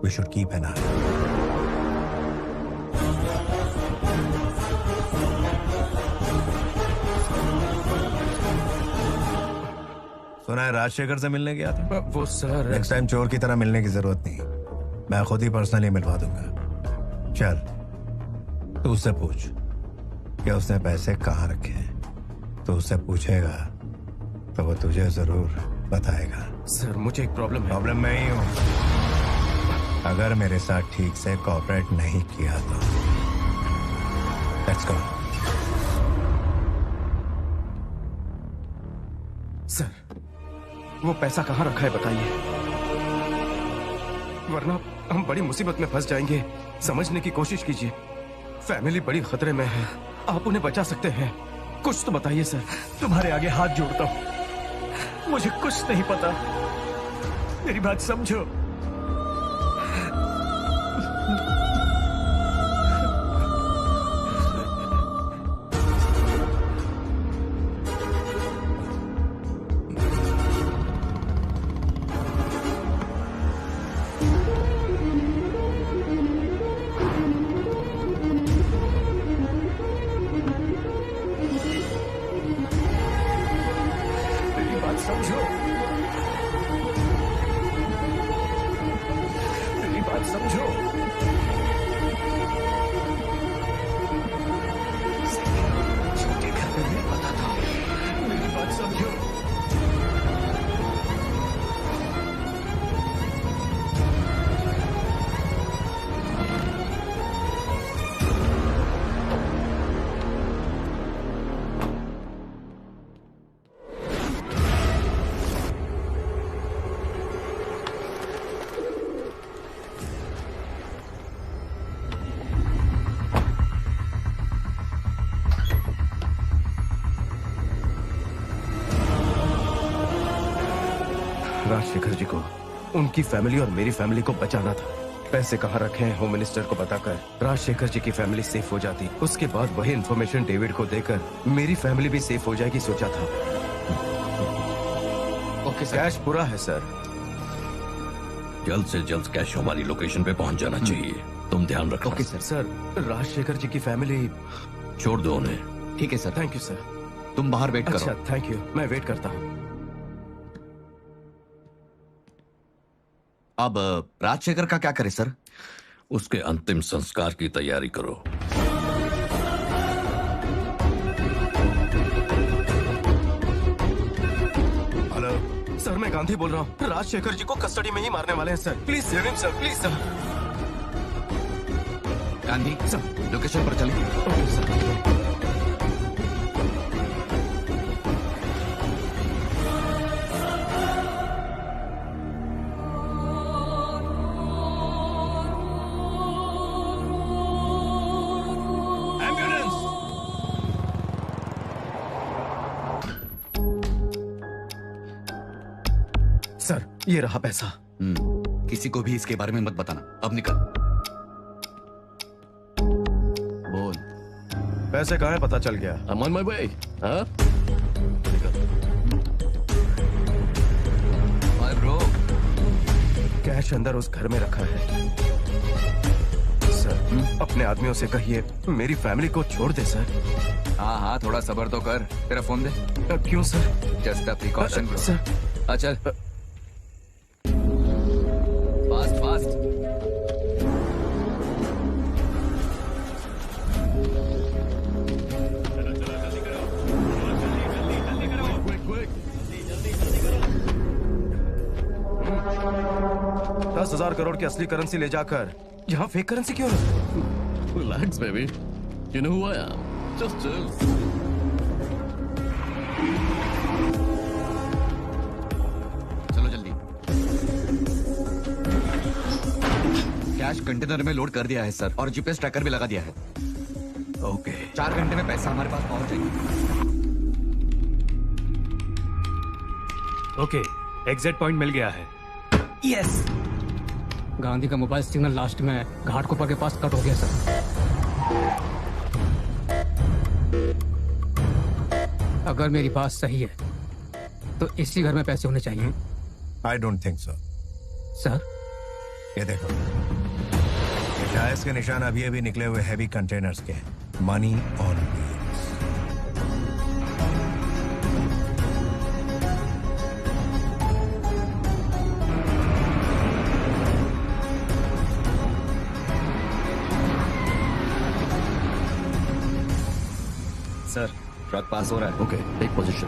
Speaker 13: वी शुड कीप एन आई। सुना है राजशेखर से मिलने गया था?
Speaker 8: वो सर,
Speaker 13: नेक्स्ट टाइम चोर की तरह मिलने की जरूरत नहीं, मैं खुद ही पर्सनली मिलवा दूंगा। चल तू उससे पूछ कि उसने पैसे कहाँ रखे हैं। तो उससे पूछेगा तो वो तुझे जरूर बताएगा।
Speaker 8: सर मुझे एक प्रॉब्लम है।
Speaker 13: प्रॉब्लम मैं ही हूं। अगर मेरे साथ ठीक से कोऑपरेट नहीं किया तो लेट्स गो।
Speaker 8: सर वो पैसा कहाँ रखा है बताइए, वरना हम बड़ी मुसीबत में फंस जाएंगे। समझने की कोशिश कीजिए, फैमिली बड़ी खतरे में है, आप उन्हें बचा सकते हैं। कुछ तो बताइए सर।
Speaker 3: तुम्हारे आगे हाथ जोड़ता हूं, मुझे कुछ नहीं पता, मेरी बात समझो।
Speaker 8: राजशेखर जी को, उनकी फैमिली और मेरी फैमिली को बचाना था। पैसे कहाँ रखे हैं होम मिनिस्टर को बताकर राजशेखर जी की फैमिली सेफ हो जाती। उसके बाद वही इंफॉर्मेशन डेविड को देकर मेरी फैमिली भी सेफ हो जाएगी सोचा था। Okay sir. कैश पूरा है सर।
Speaker 9: जल्द से जल्द कैश हमारी लोकेशन पे पहुंच जाना चाहिए। तुम ध्यान रखो।
Speaker 8: Okay sir. सर राजशेखर जी की फैमिली
Speaker 9: छोड़ दो उन्हें।
Speaker 8: ठीक है सर। Thank you sir.
Speaker 14: तुम बाहर वेट करो।
Speaker 8: अच्छा थैंक यू, मैं वेट करता हूँ।
Speaker 14: अब राजशेखर का क्या करे सर?
Speaker 9: उसके अंतिम संस्कार की तैयारी करो।
Speaker 8: हेलो सर, मैं गांधी बोल रहा हूँ। राजशेखर जी को कस्टडी में ही मारने वाले हैं sir. Please save him sir, please sir.
Speaker 14: Gandhi sir, location पर चलिए।
Speaker 8: Okay sir. सर ये रहा पैसा।
Speaker 14: किसी को भी इसके बारे में मत बताना। अब निकल। बोल।
Speaker 8: पैसे कहाँ है पता चल गया।
Speaker 11: I'm on my way. हाँ?
Speaker 14: Hi bro.
Speaker 8: कैश अंदर उस घर में रखा है सर। अपने आदमियों से कहिए मेरी फैमिली को छोड़ दे सर।
Speaker 14: हाँ हाँ, थोड़ा सब्र तो कर। तेरा फोन दे।
Speaker 8: क्यों sir?
Speaker 14: Just a precaution bro.
Speaker 8: Sir
Speaker 14: अच्छा फास्ट फास्ट।
Speaker 8: $10,000 करोड़ की असली करेंसी ले जाकर यहाँ फेक करेंसी क्यों?
Speaker 11: Relax, baby. You know who I am. Just chill.
Speaker 14: चलो जल्दी। कैश कंटेनर में लोड कर दिया है सर, और जीपीएस ट्रैकर भी लगा दिया है।
Speaker 9: ओके।
Speaker 14: 4 घंटे में पैसा हमारे पास पहुंच जाएगी।
Speaker 10: ओके, एग्जिट पॉइंट मिल गया है।
Speaker 8: यस।
Speaker 10: गांधी का मोबाइल सिग्नल लास्ट में घाटकोपर के पास कट हो गया सर। अगर मेरी बात सही है तो इसी घर में पैसे होने चाहिए।
Speaker 13: I don't think so.
Speaker 10: Sir
Speaker 13: ये देखो, जायज के निशान अभी अभी निकले हुए हैवी कंटेनर्स के। Money on wheels.
Speaker 8: Sir
Speaker 14: truck pass हो रहा है।
Speaker 11: Okay, take position.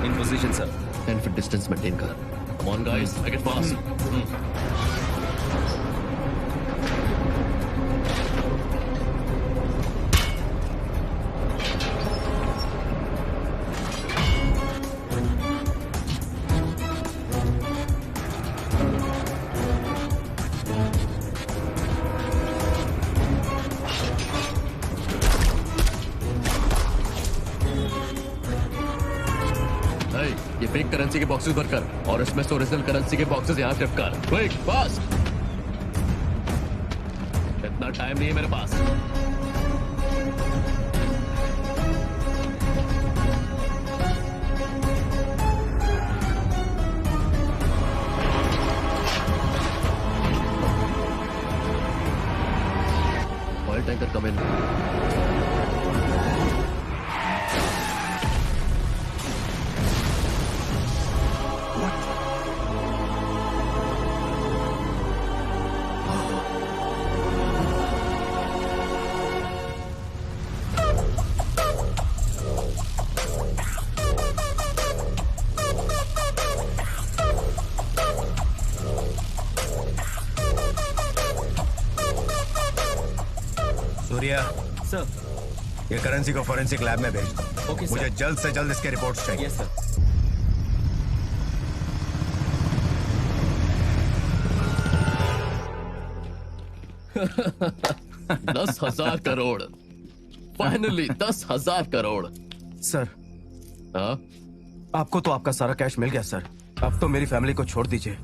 Speaker 14: In position sir.
Speaker 11: 10 feet distance maintain कर। Come on guys, make it fast. ये फेक करेंसी के बॉक्सेस भर कर और इसमें से ओरिजिनल करेंसी के बॉक्सेस यहाँ शिफ्ट कर। Quick, fast. इतना टाइम नहीं है मेरे पास। ऑयल टैंकर कम इन।
Speaker 13: सूर्या
Speaker 10: सर,
Speaker 13: ये करेंसी को फॉरेंसिक लैब में भेज दो।
Speaker 10: ओके,
Speaker 13: मुझे
Speaker 10: सर।
Speaker 13: जल्द से जल्द इसके रिपोर्ट्स चाहिए।
Speaker 10: Yes sir.
Speaker 11: दस 10,000 करोड़। फाइनली 10,000 करोड़।
Speaker 8: सर,
Speaker 11: हाँ?
Speaker 8: आपको तो आपका सारा कैश मिल गया सर। अब तो मेरी फैमिली को छोड़ दीजिए।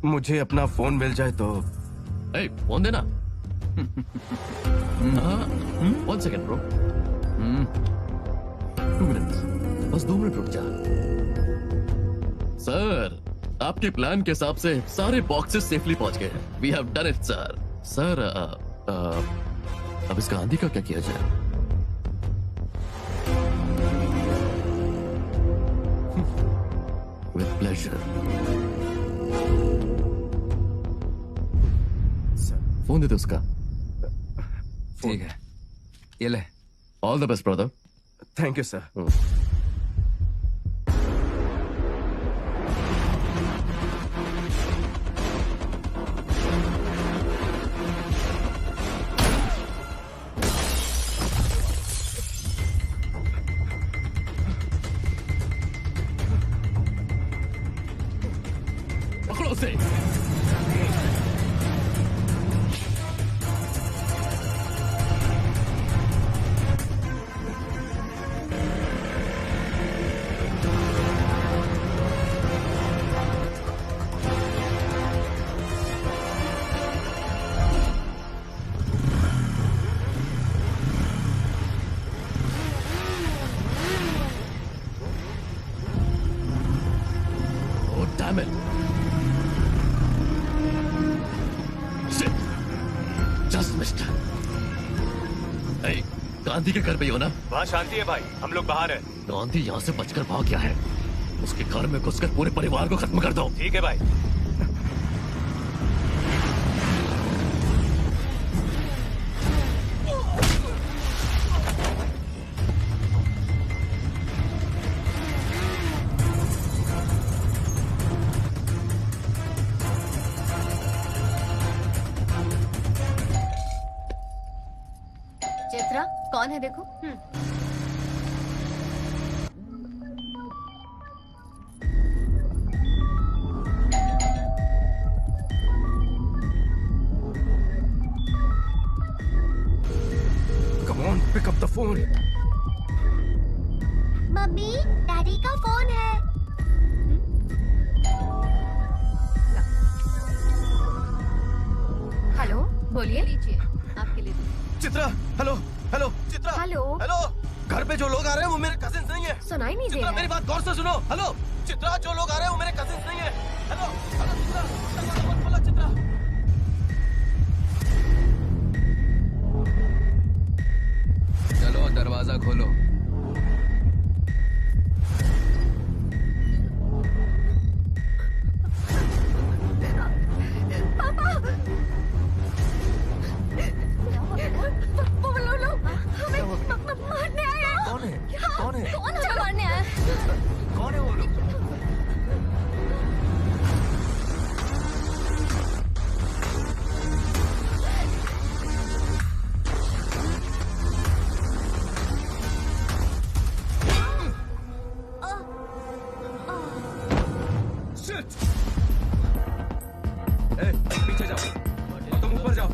Speaker 8: मुझे अपना फोन मिल जाए तो।
Speaker 11: फोन देना। 1 second ब्रो। 2 minutes, बस 2 मिनट रुक जा। सर, आपके प्लान के हिसाब से सारे बॉक्सेस सेफली पहुंच गए। We have done it sir. Sir, अब इसका आंधी का क्या किया जाए? With pleasure. फोन दे दो उसका।
Speaker 3: ठीक है, ये ले।
Speaker 11: All the best brother.
Speaker 8: Thank you sir.
Speaker 11: पकड़ो उसे। Damn it! Shit! Just missed. Hey, Gandhi के घर पे ही हो ना?
Speaker 4: वहाँ शांति है भाई, हम लोग बाहर हैं।
Speaker 11: गांधी यहाँ से बचकर भाग गया है। उसके घर में घुसकर पूरे परिवार को खत्म कर दो।
Speaker 4: ठीक है भाई।
Speaker 12: चित्रा, कौन है देखो?
Speaker 8: Come on, pick up the phone.
Speaker 15: Mummy, daddy का फोन है।
Speaker 7: हेलो बोलिए।
Speaker 12: लीजिए आपके लिए।
Speaker 6: Chitra, hello hello Chitra,
Speaker 7: hello.
Speaker 6: Hello. घर पे जो लोग आ रहे हैं वो मेरे कजिन्स नहीं है।
Speaker 7: सुनाई नहीं दे
Speaker 6: चित्रा
Speaker 7: रहा।
Speaker 6: मेरी बात गौर से सुनो। हेलो चित्रा, जो लोग आ रहे हैं वो मेरे कजिन्स नहीं है। हेलो हेलो चित्रा, दरवाजा मत खोलो चित्रा।
Speaker 14: चलो दरवाजा खोलो।
Speaker 7: वो लोग हमें मारने आए हैं।
Speaker 6: कौन है? कौन है?
Speaker 7: कौन हमें मारने आया है?
Speaker 6: कौन है वो लोग?
Speaker 8: पीछे जाओ, तुम ऊपर जाओ।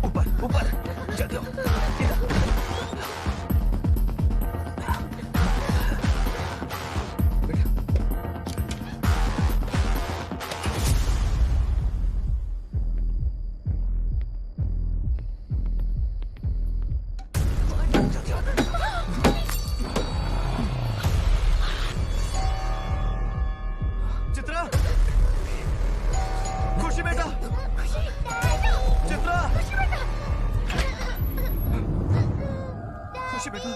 Speaker 6: ऊपर ऊपर जल्दी आओ। चित्रा, खुशी बेटा, चित्रा, खुशी बेटा।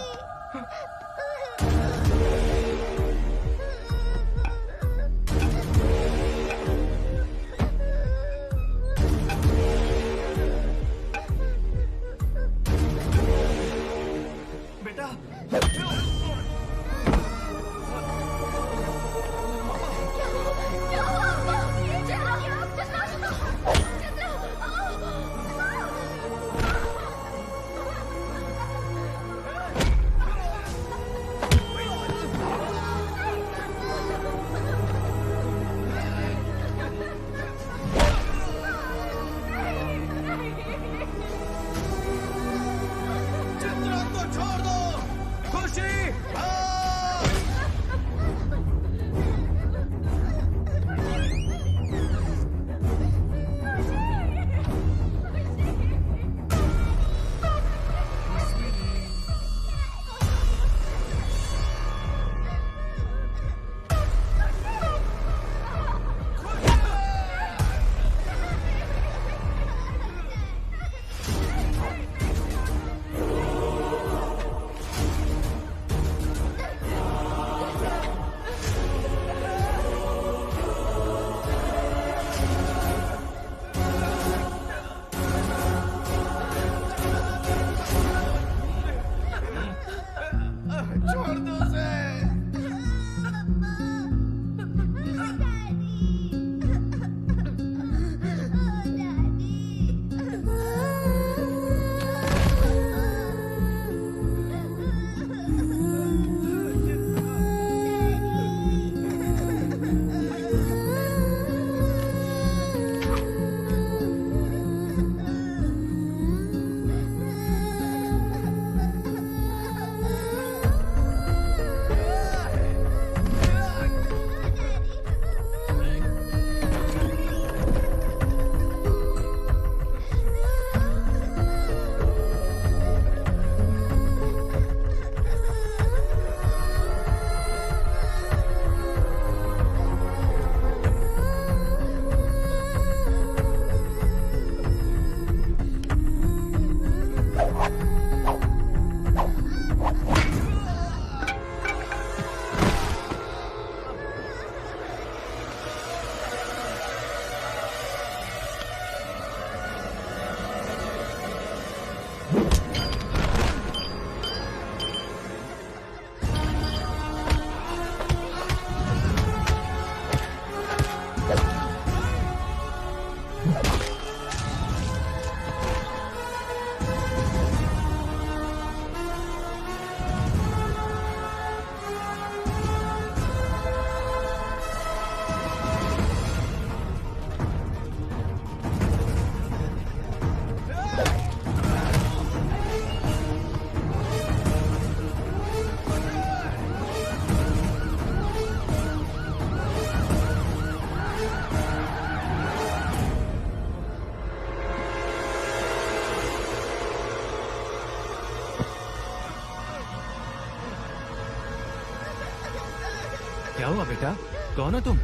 Speaker 6: बेटा चित्रा को छोड़ दो। खुशी भाग।
Speaker 8: क्या हुआ बेटा? कौन हो तुम?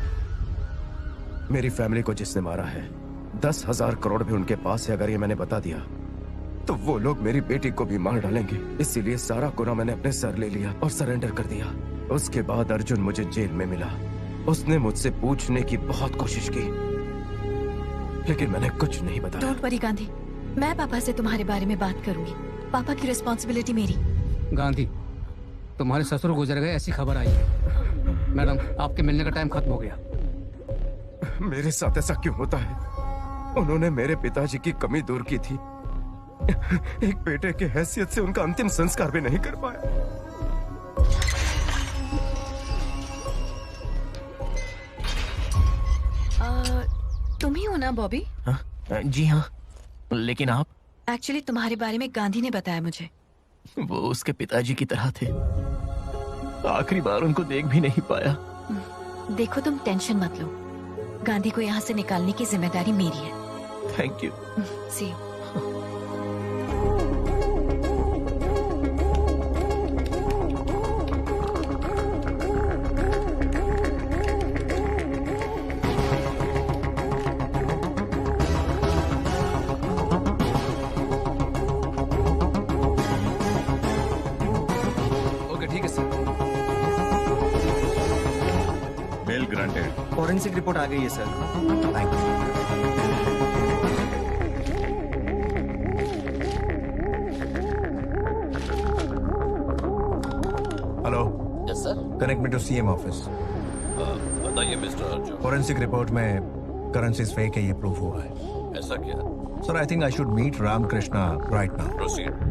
Speaker 8: मेरी फैमिली को जिसने मारा है, 10,000 करोड़ भी उनके पास है। अगर ये मैंने बता दिया तो वो लोग मेरी बेटी को भी मार डालेंगे। इसीलिए सारा गुनाह मैंने अपने सर ले लिया और सरेंडर कर दिया। उसके बाद अर्जुन मुझे जेल में मिला। उसने मुझसे पूछने की बहुत कोशिश की, लेकिन मैंने कुछ नहीं बताया।
Speaker 16: डोंट वरी गांधी, मैं पापा से तुम्हारे बारे में बात करूंगी। पापा की रिस्पॉन्सिबिलिटी मेरी।
Speaker 10: गांधी, तुम्हारे ससुर गुजर गए ऐसी खबर आई है। मैडम, आपके मिलने का टाइम खत्म हो गया।
Speaker 8: मेरे साथ ऐसा क्यों होता है? उन्होंने मेरे पिताजी की कमी दूर की थी। एक बेटे की हैसियत से उनका अंतिम संस्कार भी नहीं कर पाया।
Speaker 16: तुम ही हो ना बॉबी?
Speaker 4: जी हाँ, लेकिन आप?
Speaker 16: एक्चुअली तुम्हारे बारे में गांधी ने बताया मुझे।
Speaker 4: वो उसके पिताजी की तरह थे। आखिरी बार उनको देख भी नहीं पाया।
Speaker 16: देखो, तुम टेंशन मत लो। गांधी को यहाँ से निकालने की जिम्मेदारी मेरी है।
Speaker 4: Thank you.
Speaker 16: See you.
Speaker 17: Forensic report आ गई है sir.
Speaker 13: Hello.
Speaker 11: Yes sir.
Speaker 13: Connect me to CM office.
Speaker 9: बताइए मिस्टर अर्जुन।
Speaker 13: फॉरेंसिक रिपोर्ट में करेंसीज फेक है, ये प्रूफ हुआ है।
Speaker 9: ऐसा क्या?
Speaker 13: Sir, I think I should meet Ramakrishna right now.
Speaker 9: Proceed.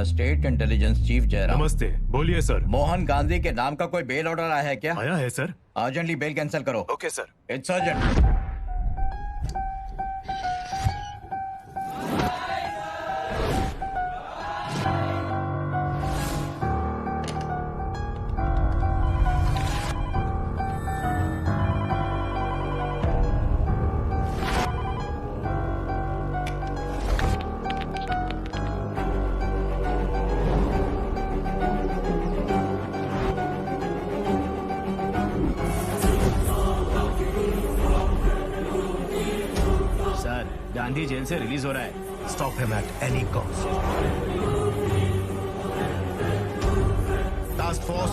Speaker 18: State intelligence chief Jayaram.
Speaker 19: नमस्ते, बोलिए सर।
Speaker 18: मोहन गांधी के नाम का कोई बेल ऑर्डर आया है क्या?
Speaker 19: आया है सर।
Speaker 18: अर्जेंटली बेल कैंसिल करो।
Speaker 19: Okay sir.
Speaker 18: It's urgent.
Speaker 4: Gandhi jail से रिलीज हो रहा है।
Speaker 13: Stop him at any cost.
Speaker 1: Task force,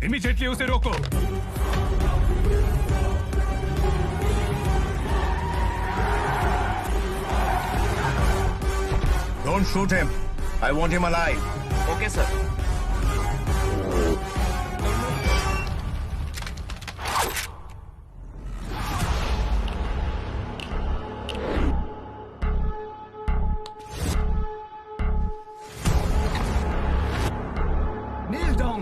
Speaker 19: immediately उसे रोको।
Speaker 13: Don't shoot him. I want him alive.
Speaker 4: Okay sir.
Speaker 10: Kneel down.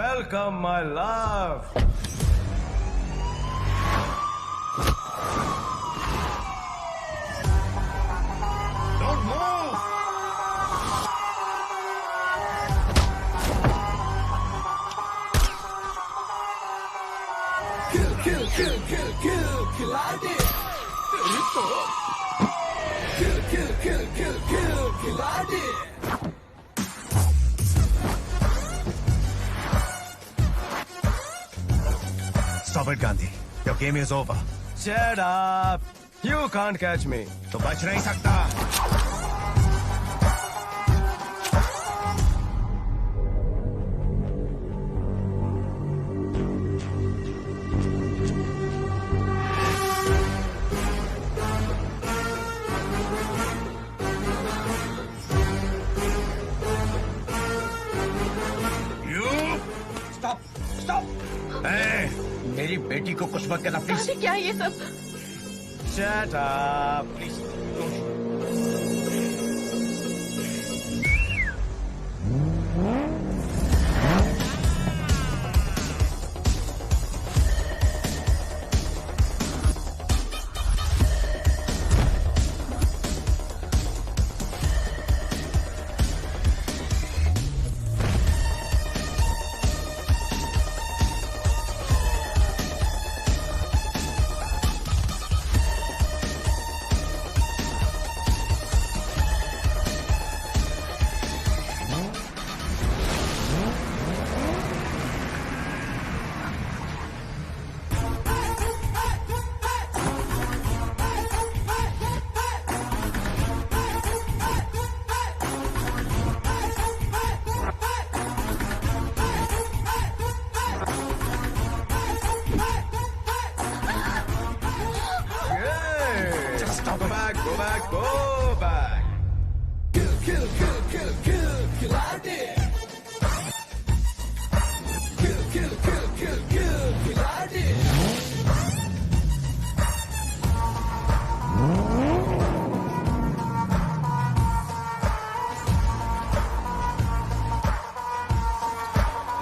Speaker 6: Welcome my love. Don't move.
Speaker 20: खिलाड़ी खिलाड़ी
Speaker 13: Stop it, Gandhi. Your game is over.
Speaker 6: Shut up. You can't catch me.
Speaker 13: तो बच नहीं सकता।
Speaker 18: मेरी बेटी को कुछ मत करना प्लीज।
Speaker 16: क्या है ये सब?
Speaker 6: Shut up.
Speaker 18: Please.
Speaker 6: Go back, go back.
Speaker 20: Kill, खिलाड़ी खिलाड़ी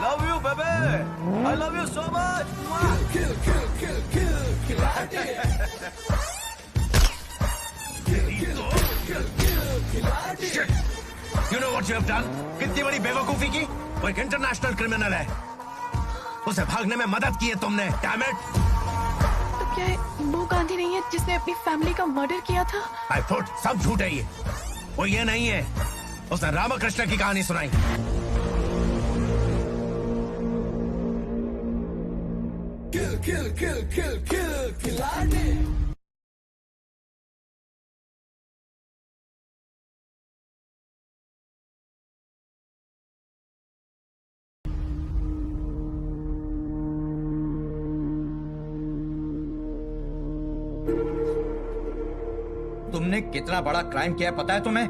Speaker 6: Love you, baby. I love you so much.
Speaker 20: Kill, खिलाड़ी
Speaker 13: You know what you have done? कितनी बड़ी बेवकूफी की। वो एक इंटरनेशनल क्रिमिनल है। उसे भागने में मदद की है तुमने। Damn it!
Speaker 16: तो क्या वो गांधी नहीं है जिसने अपनी फैमिली का मर्डर किया था?
Speaker 13: I thought सब झूठ है ये। वो ये नहीं है। उसने रामकृष्ण की कहानी सुनाई।
Speaker 20: किल खिलाड़ी
Speaker 18: तुमने कितना बड़ा क्राइम किया है पता है तुम्हें?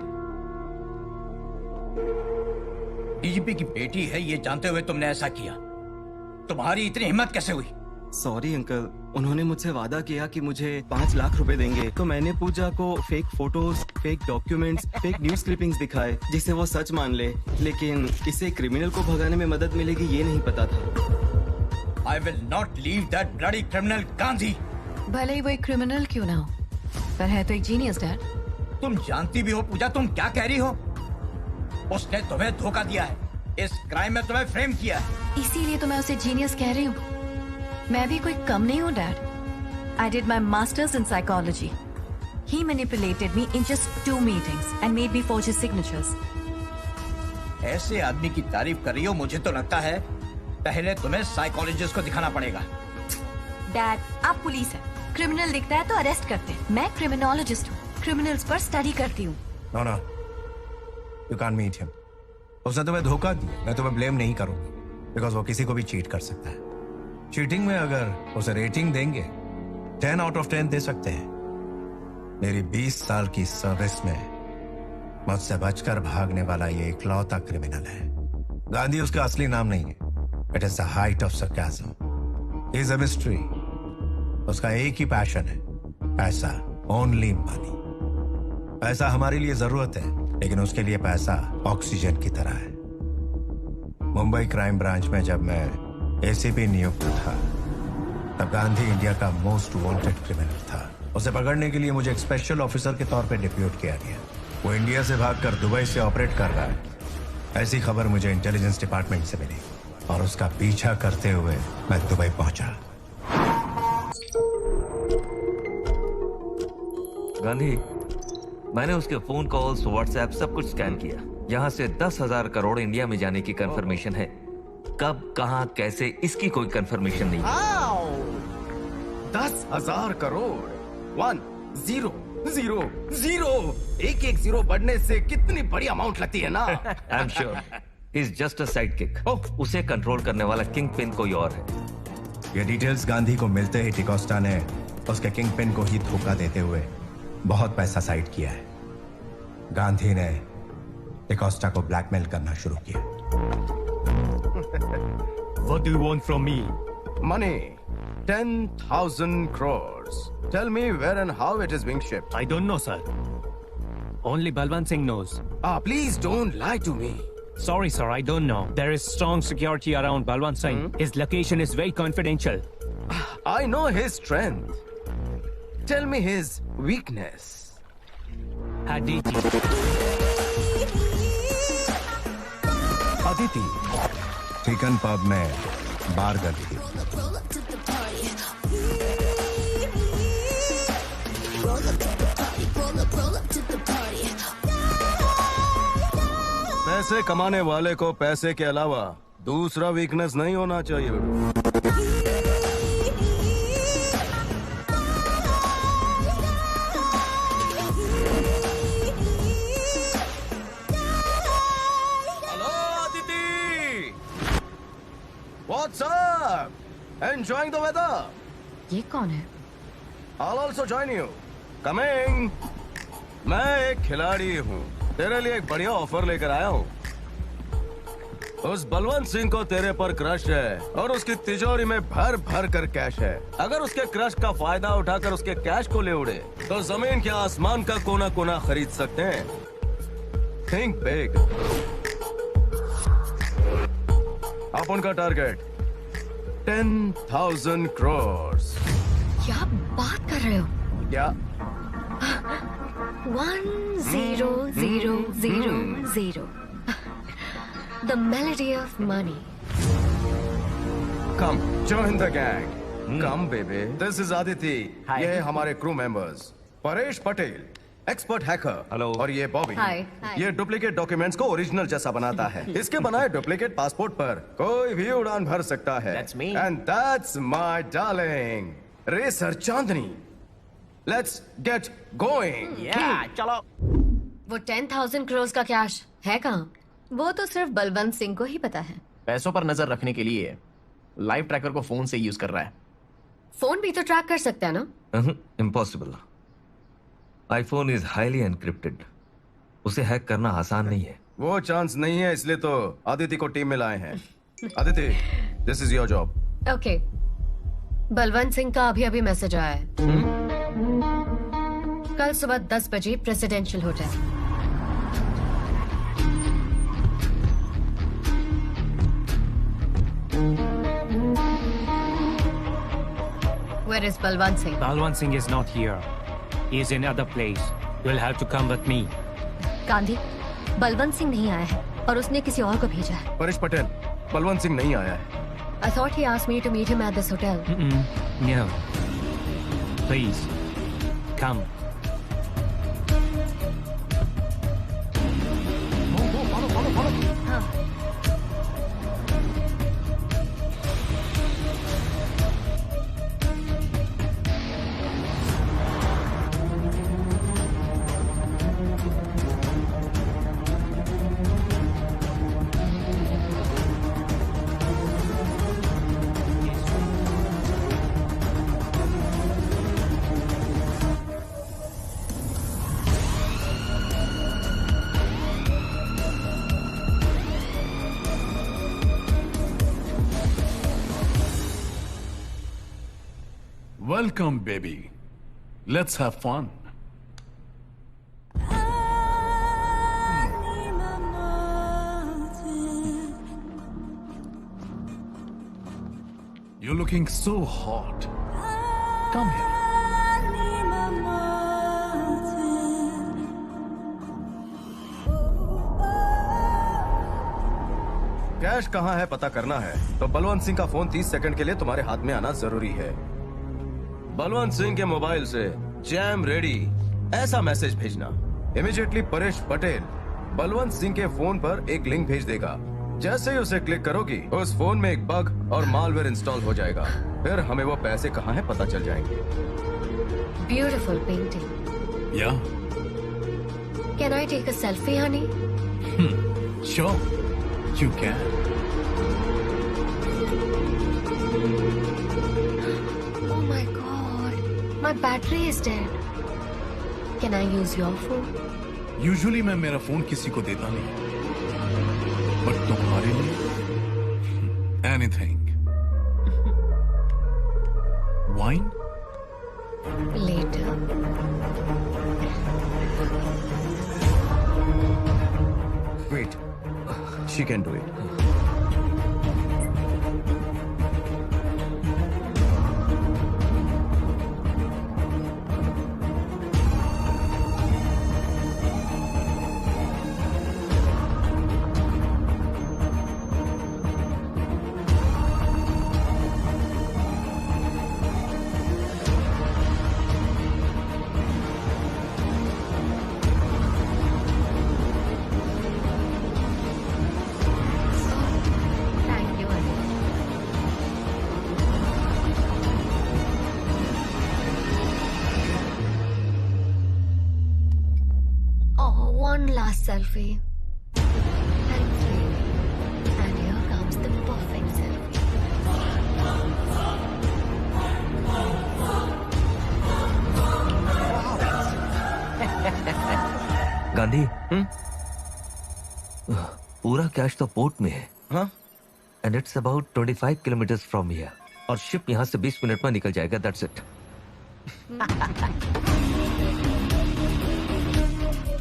Speaker 18: डीजीपी की बेटी है ये जानते हुए तुमने ऐसा किया। तुम्हारी इतनी हिम्मत कैसे हुई?
Speaker 17: सॉरी अंकल, उन्होंने मुझसे वादा किया कि मुझे 5 लाख रुपए देंगे, तो मैंने पूजा को fake photos, fake documents, fake news clippings दिखाए जिसे वो सच मान ले, लेकिन इसे क्रिमिनल को भगाने में मदद मिलेगी ये नहीं पता था।
Speaker 18: I will not leave that bloody criminal Gandhi.
Speaker 16: भले ही वो एक क्रिमिनल क्यों ना हो, पर है तो एक जीनियस डैड।
Speaker 18: तुम जानती भी हो पूजा तुम क्या कह रही हो? उसने तुम्हें धोखा दिया है, इस क्राइम में तुम्हें फ्रेम किया है।
Speaker 16: इसीलिए तो मैं उसे जीनियस कह रही हूँ। मैं भी कोई कम नहीं हूँ dad. I did my masters in psychology. He manipulated me in just 2 meetings and made me forge his signatures.
Speaker 18: ऐसे आदमी की तारीफ कर रही हो, मुझे तो लगता है पहले तुम्हें साइकोलॉजिस्ट को दिखाना पड़ेगा।
Speaker 16: डैड आप पुलिस है, क्रिमिनल दिखता है तो अरेस्ट करते हैं। मैं क्रिमिनोलॉजिस्ट हूँ, क्रिमिनल्स पर स्टडी करती हूँ।
Speaker 13: No, no. You can't meet him. उसने तुम्हें धोखा दिया, मैं तुम्हें ब्लेम नहीं करूंगा, बिकॉज वो किसी को भी चीट कर सकता है। चीटिंग में अगर उसे रेटिंग देंगे 10 out of 10 दे सकते हैं। मेरी 20 साल की सर्विस में मुझसे बचकर भागने वाला ये इकलौता क्रिमिनल है। गांधी उसका असली नाम नहीं है। It is the height of sarcasm. He is a mystery. उसका एक ही पैशन है, पैसा, ओनली मनी। पैसा हमारे लिए जरूरत है, लेकिन उसके लिए पैसा ऑक्सीजन की तरह है। मुंबई क्राइम ब्रांच में जब मैं एसीपी नियुक्त था तब गांधी इंडिया का मोस्ट वांटेड क्रिमिनल था। उसे पकड़ने के लिए मुझे एक स्पेशल ऑफिसर के तौर पे डिप्यूट किया गया। वो इंडिया से भागकर दुबई से ऑपरेट कर रहा है, ऐसी खबर मुझे इंटेलिजेंस डिपार्टमेंट से मिली और उसका पीछा करते हुए मैं दुबई पहुंचा।
Speaker 2: गांधी, मैंने उसके फोन कॉल्स, व्हाट्सएप सब कुछ स्कैन किया। यहाँ से 10,000 करोड़ इंडिया में जाने की कंफर्मेशन है। कब, कहां, कैसे, इसकी कोई कंफर्मेशन नहीं है।
Speaker 6: 10,000 करोड़, 1 0 0 0, एक एक जीरो बढ़ने से कितनी बड़ी अमाउंट लगती है ना।
Speaker 2: I am sure he is just a side kick. उसे कंट्रोल करने वाला किंग पिन कोई और है।
Speaker 13: ये डिटेल्स गांधी को मिलते ही डिकोस्टा ने उसके किंग पिन को ही धोखा देते हुए बहुत पैसा साइड किया है। गांधी ने डिकोस्टा को ब्लैकमेल करना शुरू किया।
Speaker 19: What do you want from me?
Speaker 6: Money, 10,000 crores. Tell me where and how it is being shipped.
Speaker 19: I don't know, sir. Only Balwant Singh knows.
Speaker 6: Please don't lie to me.
Speaker 19: Sorry, sir, I don't know. There is strong security around Balwant Singh. His location is very confidential.
Speaker 6: I know his strength. Tell me his weakness.
Speaker 19: Aditi.
Speaker 13: Aditi chicken pub में बार girl थी।
Speaker 8: पैसे कमाने वाले को पैसे के अलावा दूसरा वीकनेस नहीं होना चाहिए।
Speaker 6: What's up? Enjoying the weather?
Speaker 7: ये कौन है?
Speaker 6: I'll also join you. Coming.
Speaker 8: मैं एक खिलाड़ी हूँ, तेरे लिए एक बढ़िया ऑफर लेकर आया हूँ। उस बलवंत सिंह को तेरे पर क्रश है और उसकी तिजोरी में भर भर कर कैश है। अगर उसके क्रश का फायदा उठाकर उसके कैश को ले उड़े तो जमीन के आसमान का कोना कोना खरीद सकते हैं। Think big. अपन का टारगेट 10,000 crores।
Speaker 7: क्या बात कर रहे हो?
Speaker 6: क्या?
Speaker 7: 1 0 0 0 0। The melody of money.
Speaker 6: Come, join the gang. Come, baby. This is Aditi. ये है हमारे crew members. Paresh Patel, expert hacker. Hello. और ये बॉबी।
Speaker 7: हाय।
Speaker 6: ये डुप्लीकेट डॉक्यूमेंट्स को ओरिजिनल जैसा बनाता है। इसके बनाए डुप्लीकेट पासपोर्ट पर कोई भी उड़ान भर सकता है। That's me. And that's my darling, racer Chandni. Let's get going.
Speaker 7: चलो। वो 10,000 करोड़ का कैश है कहाँ?
Speaker 12: वो तो सिर्फ बलवंत सिंह को ही पता है।
Speaker 4: पैसों पर नजर रखने के लिए लाइव ट्रैकर को फोन से यूज कर रहा है।
Speaker 7: फोन भी तो ट्रैक कर सकता है ना?
Speaker 2: Impossible. IPhone is highly encrypted. उसे हैक करना आसान नहीं है।
Speaker 8: वो चांस नहीं है, इसलिए तो आदिति को टीम में लाए हैं। Aditi, this is your job.
Speaker 7: Okay. Balwant Singh का अभी अभी मैसेज आया है। कल सुबह 10 बजे presidential hotel. Where is Balwant Singh?
Speaker 19: Balwant Singh is not here. He is in other place. You'll have to come with me.
Speaker 12: Gandhi, Balwant Singh नहीं आया है और उसने किसी और को भेजा है।
Speaker 8: परेश पटेल, बलवंत सिंह नहीं आया है।
Speaker 7: I thought he asked me to meet him at this hotel.
Speaker 19: No. Please, come.
Speaker 9: Welcome, baby. Let's have fun.
Speaker 21: You're looking so hot. Come here.
Speaker 8: Cash कहाँ है पता करना है तो बलवंत सिंह का फोन 30 सेकंड के लिए तुम्हारे हाथ में आना जरूरी है। बलवंत सिंह के मोबाइल से जैम रेडी ऐसा मैसेज भेजना। इमीडिएटली परेश पटेल बलवंत सिंह के फोन पर एक लिंक भेज देगा। जैसे ही उसे क्लिक करोगी उस फोन में एक बग और मालवेयर इंस्टॉल हो जाएगा। फिर हमें वो पैसे कहाँ है पता चल जाएंगे।
Speaker 7: Beautiful painting.
Speaker 21: Yeah.
Speaker 7: Can I take a selfie honey?
Speaker 21: Sure. You can.
Speaker 7: Oh my god, my battery is dead. Can I use your phone?
Speaker 21: Usually मैं मेरा फोन किसी को देता नहीं, बट तुम्हारे लिए anything. Wine?
Speaker 7: Later.
Speaker 8: Wait, she can do it.
Speaker 7: Thank you, honey. Oh, one last selfie. And three. And here comes the perfect selfie.
Speaker 2: Gandhi पूरा cash तो पोर्ट में है।
Speaker 8: हाँ?
Speaker 2: And it's about 25 kilometres from here और ship यहाँ से 20 minute में निकल जाएगा। That's it.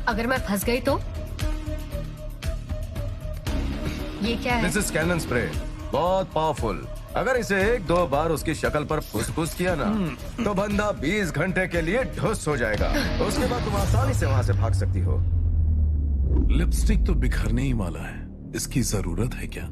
Speaker 7: अगर मैं फंस गई तो? ये क्या है?
Speaker 8: दिस इज कैनन स्प्रे, बहुत पावरफुल। अगर इसे 1-2 बार उसकी शक्ल पर फुसफुस किया ना तो बंदा 20 घंटे के लिए ढुस हो जाएगा। उसके बाद तुम आसानी से वहां से भाग सकती हो।
Speaker 21: लिपस्टिक तो बिखरने ही वाला है, इसकी जरूरत है क्या?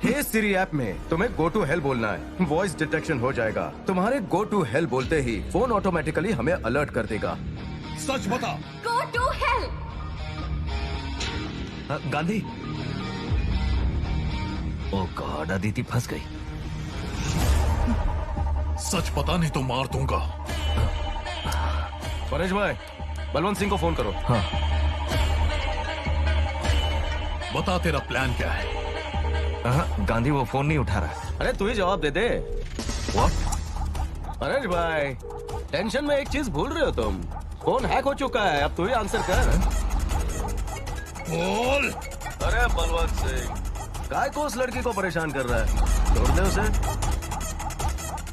Speaker 8: हे सिरी ऐप में तुम्हें गो टू हेल बोलना है। वॉइस डिटेक्शन हो जाएगा। तुम्हारे गो टू हेल बोलते ही फोन ऑटोमेटिकली हमें अलर्ट कर देगा।
Speaker 21: सच बता।
Speaker 7: Go to hell!
Speaker 2: Gandhi. Oh God, Aditi फंस गई।
Speaker 21: सच पता नहीं तो मार दूंगा।
Speaker 8: परेश भाई, बलवंत सिंह को फोन करो।
Speaker 2: हाँ।
Speaker 21: बता तेरा प्लान क्या है?
Speaker 2: गांधी वो फोन नहीं उठा रहा।
Speaker 8: अरे तू ही जवाब दे दे। परेश भाई, टेंशन में एक चीज भूल रहे हो तुम। फोन हैक हो चुका है, अब तू ही आंसर कर।
Speaker 21: बोल।
Speaker 8: अरे बलवंत सिंह, काय को उस लड़की को परेशान कर रहा है? छोड़ दे उसे।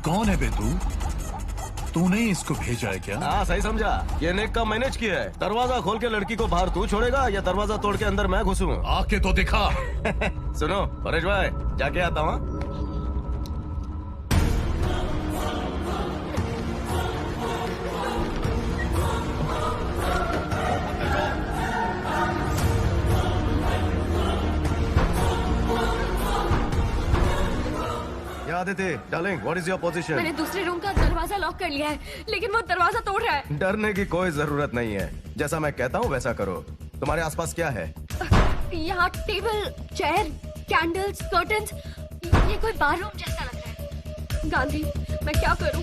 Speaker 21: कौन है बे तू? तूने इसको भेजा है क्या?
Speaker 8: हाँ सही समझा। ये नेक का मैनेज किया है। दरवाजा खोल के लड़की को बाहर तू छोड़ेगा या दरवाजा तोड़ के अंदर मैं घुसूंगा?
Speaker 21: आके तो दिखा।
Speaker 8: सुनो परेश भाई, जाके आता हूँ। Aditya, darling, what is your position?
Speaker 7: मैंने दूसरे रूम का दरवाजा लॉक कर लिया है, लेकिन वो दरवाजा तोड़ रहा है।
Speaker 8: डरने की कोई जरूरत नहीं है। जैसा मैं कहता हूँ वैसा करो। तुम्हारे आसपास क्या है?
Speaker 7: यहाँ टेबल, चेयर, कैंडल्स, कर्टन्स। ये कोई बार रूम जैसा लग रहा है। गांधी, मैं क्या करूँ?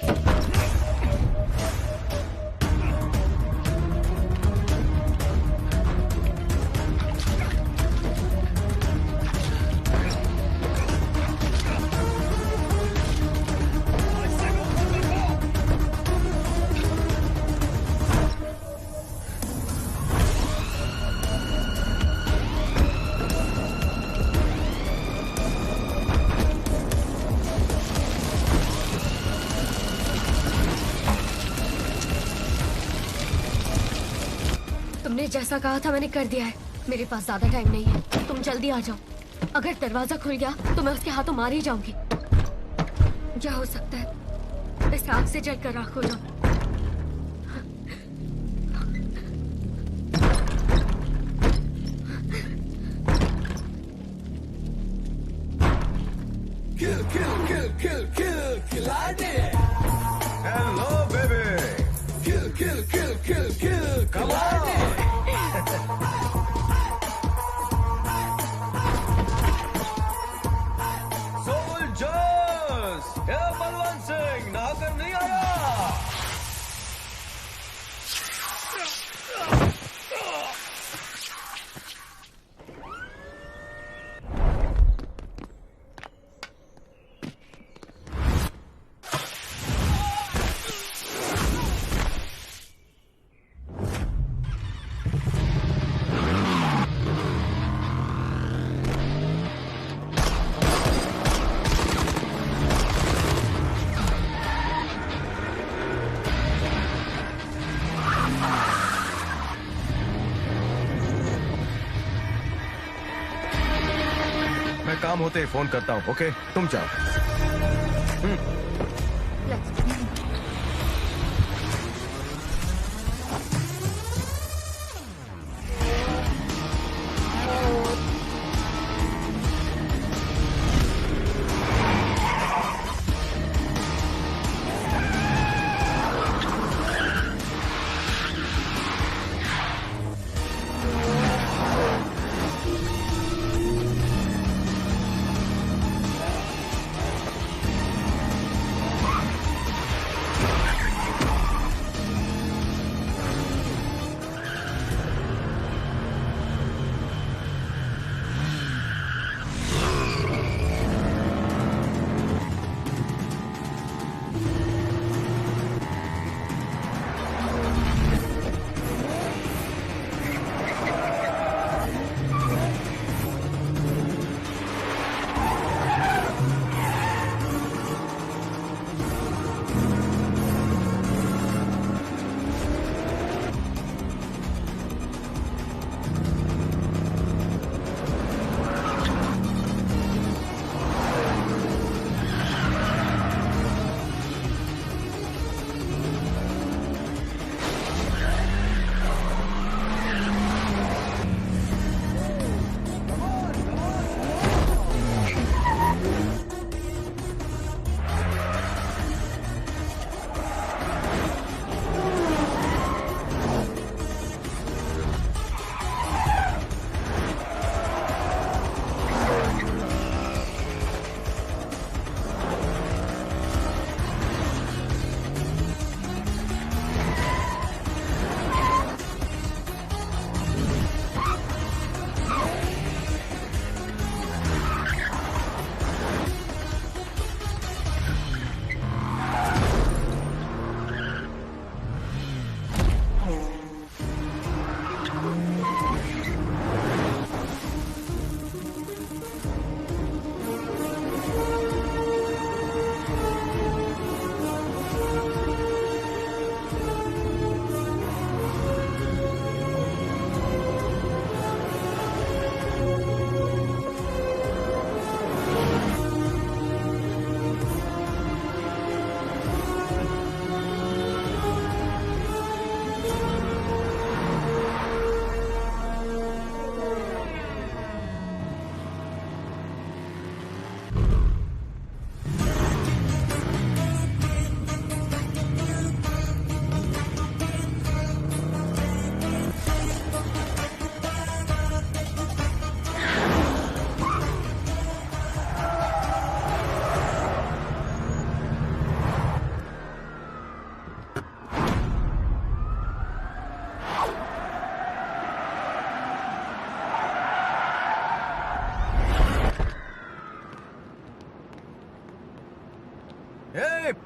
Speaker 7: तुमने जैसा कहा था मैंने कर दिया है। मेरे पास ज्यादा टाइम नहीं है, तुम जल्दी आ जाओ। अगर दरवाजा खुल गया तो मैं उसके हाथों मार ही जाऊंगी। क्या हो सकता है, इस आग से जल कर राख हो जाऊं।
Speaker 20: Kill, kill, kill, kill, kill, खिलाड़ी।
Speaker 6: Hello, baby.
Speaker 20: Kill, kill, kill, kill, kill,
Speaker 6: Come on. Soldiers, ये बलवंत सिंह नहाकर नहीं आया। मैं काम होते ही फोन करता हूँ, ओके? तुम जाओ।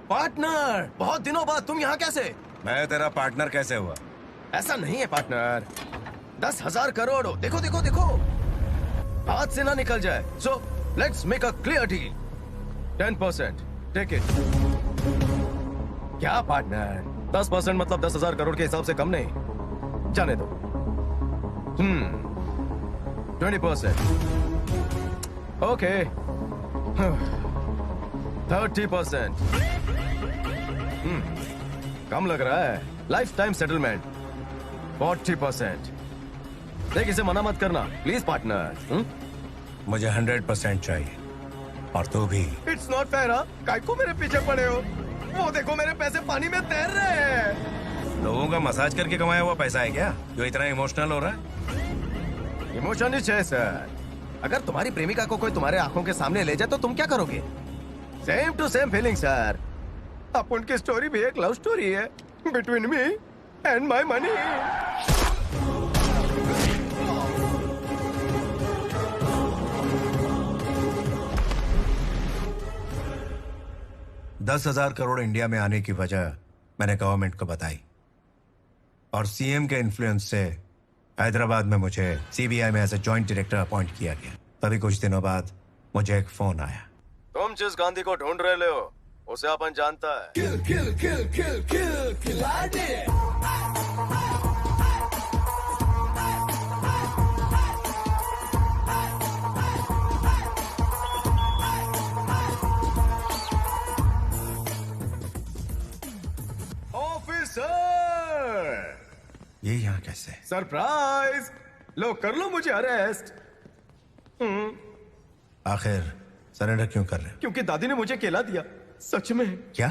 Speaker 6: पार्टनर, बहुत दिनों बाद तुम यहाँ कैसे?
Speaker 13: मैं तेरा पार्टनर कैसे हुआ?
Speaker 6: ऐसा नहीं है पार्टनर, 10,000 करोड़ हो। देखो देखो देखो, हाथ से ना निकल जाए। So let's make a clear deal. 10%, take it. क्या पार्टनर, 10% मतलब 10,000 करोड़ के हिसाब से कम नहीं। जाने दो, 20%. Okay. 30%. कम लग रहा है. Life time settlement 40%. देख इसे मना मत करना प्लीज पार्टनर.
Speaker 13: मुझे 100% चाहिए और तू भी.
Speaker 6: It's not fair. काय को मेरे पीछे पड़े हो? वो देखो मेरे पैसे पानी में तैर रहे हैं.
Speaker 13: लोगों का मसाज करके कमाया हुआ पैसा है क्या जो इतना इमोशनल हो रहा है?
Speaker 6: इमोशन ही है सर. अगर तुम्हारी प्रेमिका को कोई तुम्हारे आंखों के सामने ले जाए तो तुम क्या करोगे? Same to same feeling sir. अब उनकी स्टोरी भी एक लव स्टोरी है between me and my money.
Speaker 13: $10,000 crore India में आने की वजह मैंने गवर्नमेंट को बताई और सीएम के इन्फ्लुएंस से हैदराबाद में मुझे सीबीआई में as a joint director appoint किया गया. तभी कुछ दिनों बाद मुझे एक फोन आया.
Speaker 6: तुम जिस गांधी को ढूंढ रहे हो उसे अपन जानता है.
Speaker 20: Kill, kill, kill, kill, kill, खिलाड़ी.
Speaker 6: ऑफिसर
Speaker 13: ये यहाँ कैसे?
Speaker 6: सरप्राइज. लो कर लो मुझे अरेस्ट.
Speaker 13: आखिर सरेंडर क्यों कर रहे हो?
Speaker 6: क्योंकि दादी ने मुझे केला दिया. सच में.
Speaker 13: क्या?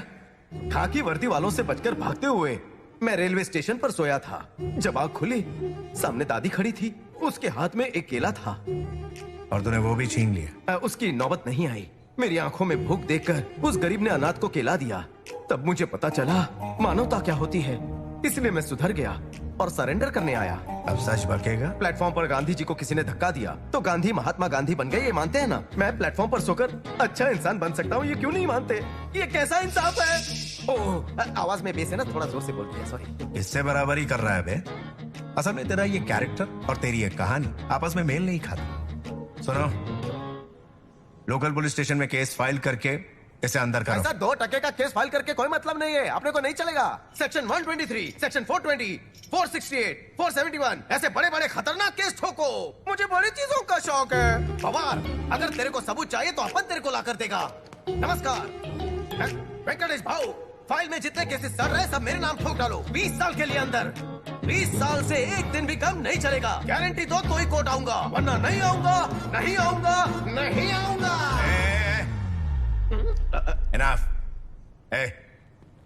Speaker 6: खाकी वर्दी वालों से बचकर भागते हुए मैं रेलवे स्टेशन पर सोया था. जब आंख खुली सामने दादी खड़ी थी. उसके हाथ में एक केला था
Speaker 13: और तूने वो भी छीन लिया.
Speaker 6: उसकी नौबत नहीं आई. मेरी आंखों में भूख देखकर उस गरीब ने अनाथ को केला दिया. तब मुझे पता चला मानवता क्या होती है. इसलिए मैं सुधर गया और सरेंडर करने आया.
Speaker 13: अब सच बकेगा?
Speaker 6: प्लेटफॉर्म पर गांधी जी को किसी ने धक्का दिया तो गांधी महात्मा गांधी बन गए. ये मानते हैं ना? मैं प्लेटफॉर्म पर सोकर अच्छा इंसान बन सकता हूँ. ये क्यों नहीं मानते? ये कैसा इंसाफ है? ओह आवाज में बेस है ना, थोड़ा जोर से बोलते हैं. सॉरी.
Speaker 13: इससे बराबर ही कर रहा है बे. असल में तेरा ये कैरेक्टर और तेरी ये कहानी आपस में मेल नहीं खाती. सुनो, लोकल पुलिस स्टेशन में केस फाइल करके इसे अंदर करो.
Speaker 6: ऐसा 2% का केस फाइल करके कोई मतलब नहीं है. आपने को नहीं चलेगा. सेक्शन 123, सेक्शन 420, 468, 471 ऐसे बड़े बड़े खतरनाक केस ठोको. मुझे बड़ी चीजों का शौक है. पवार अगर तेरे को सबूत चाहिए तो अपन तेरे को ला कर देगा. नमस्कार वेंकटेश भाऊ. फाइल में जितने केसेस चल रहे सब मेरे नाम ठोक डालो. 20 साल के लिए अंदर. 20 साल से एक दिन भी कम नहीं चलेगा. गारंटी दो तो ही कोर्ट आऊंगा, वरना नहीं आऊंगा, नहीं आऊंगा, नहीं आऊंगा.
Speaker 13: Enough.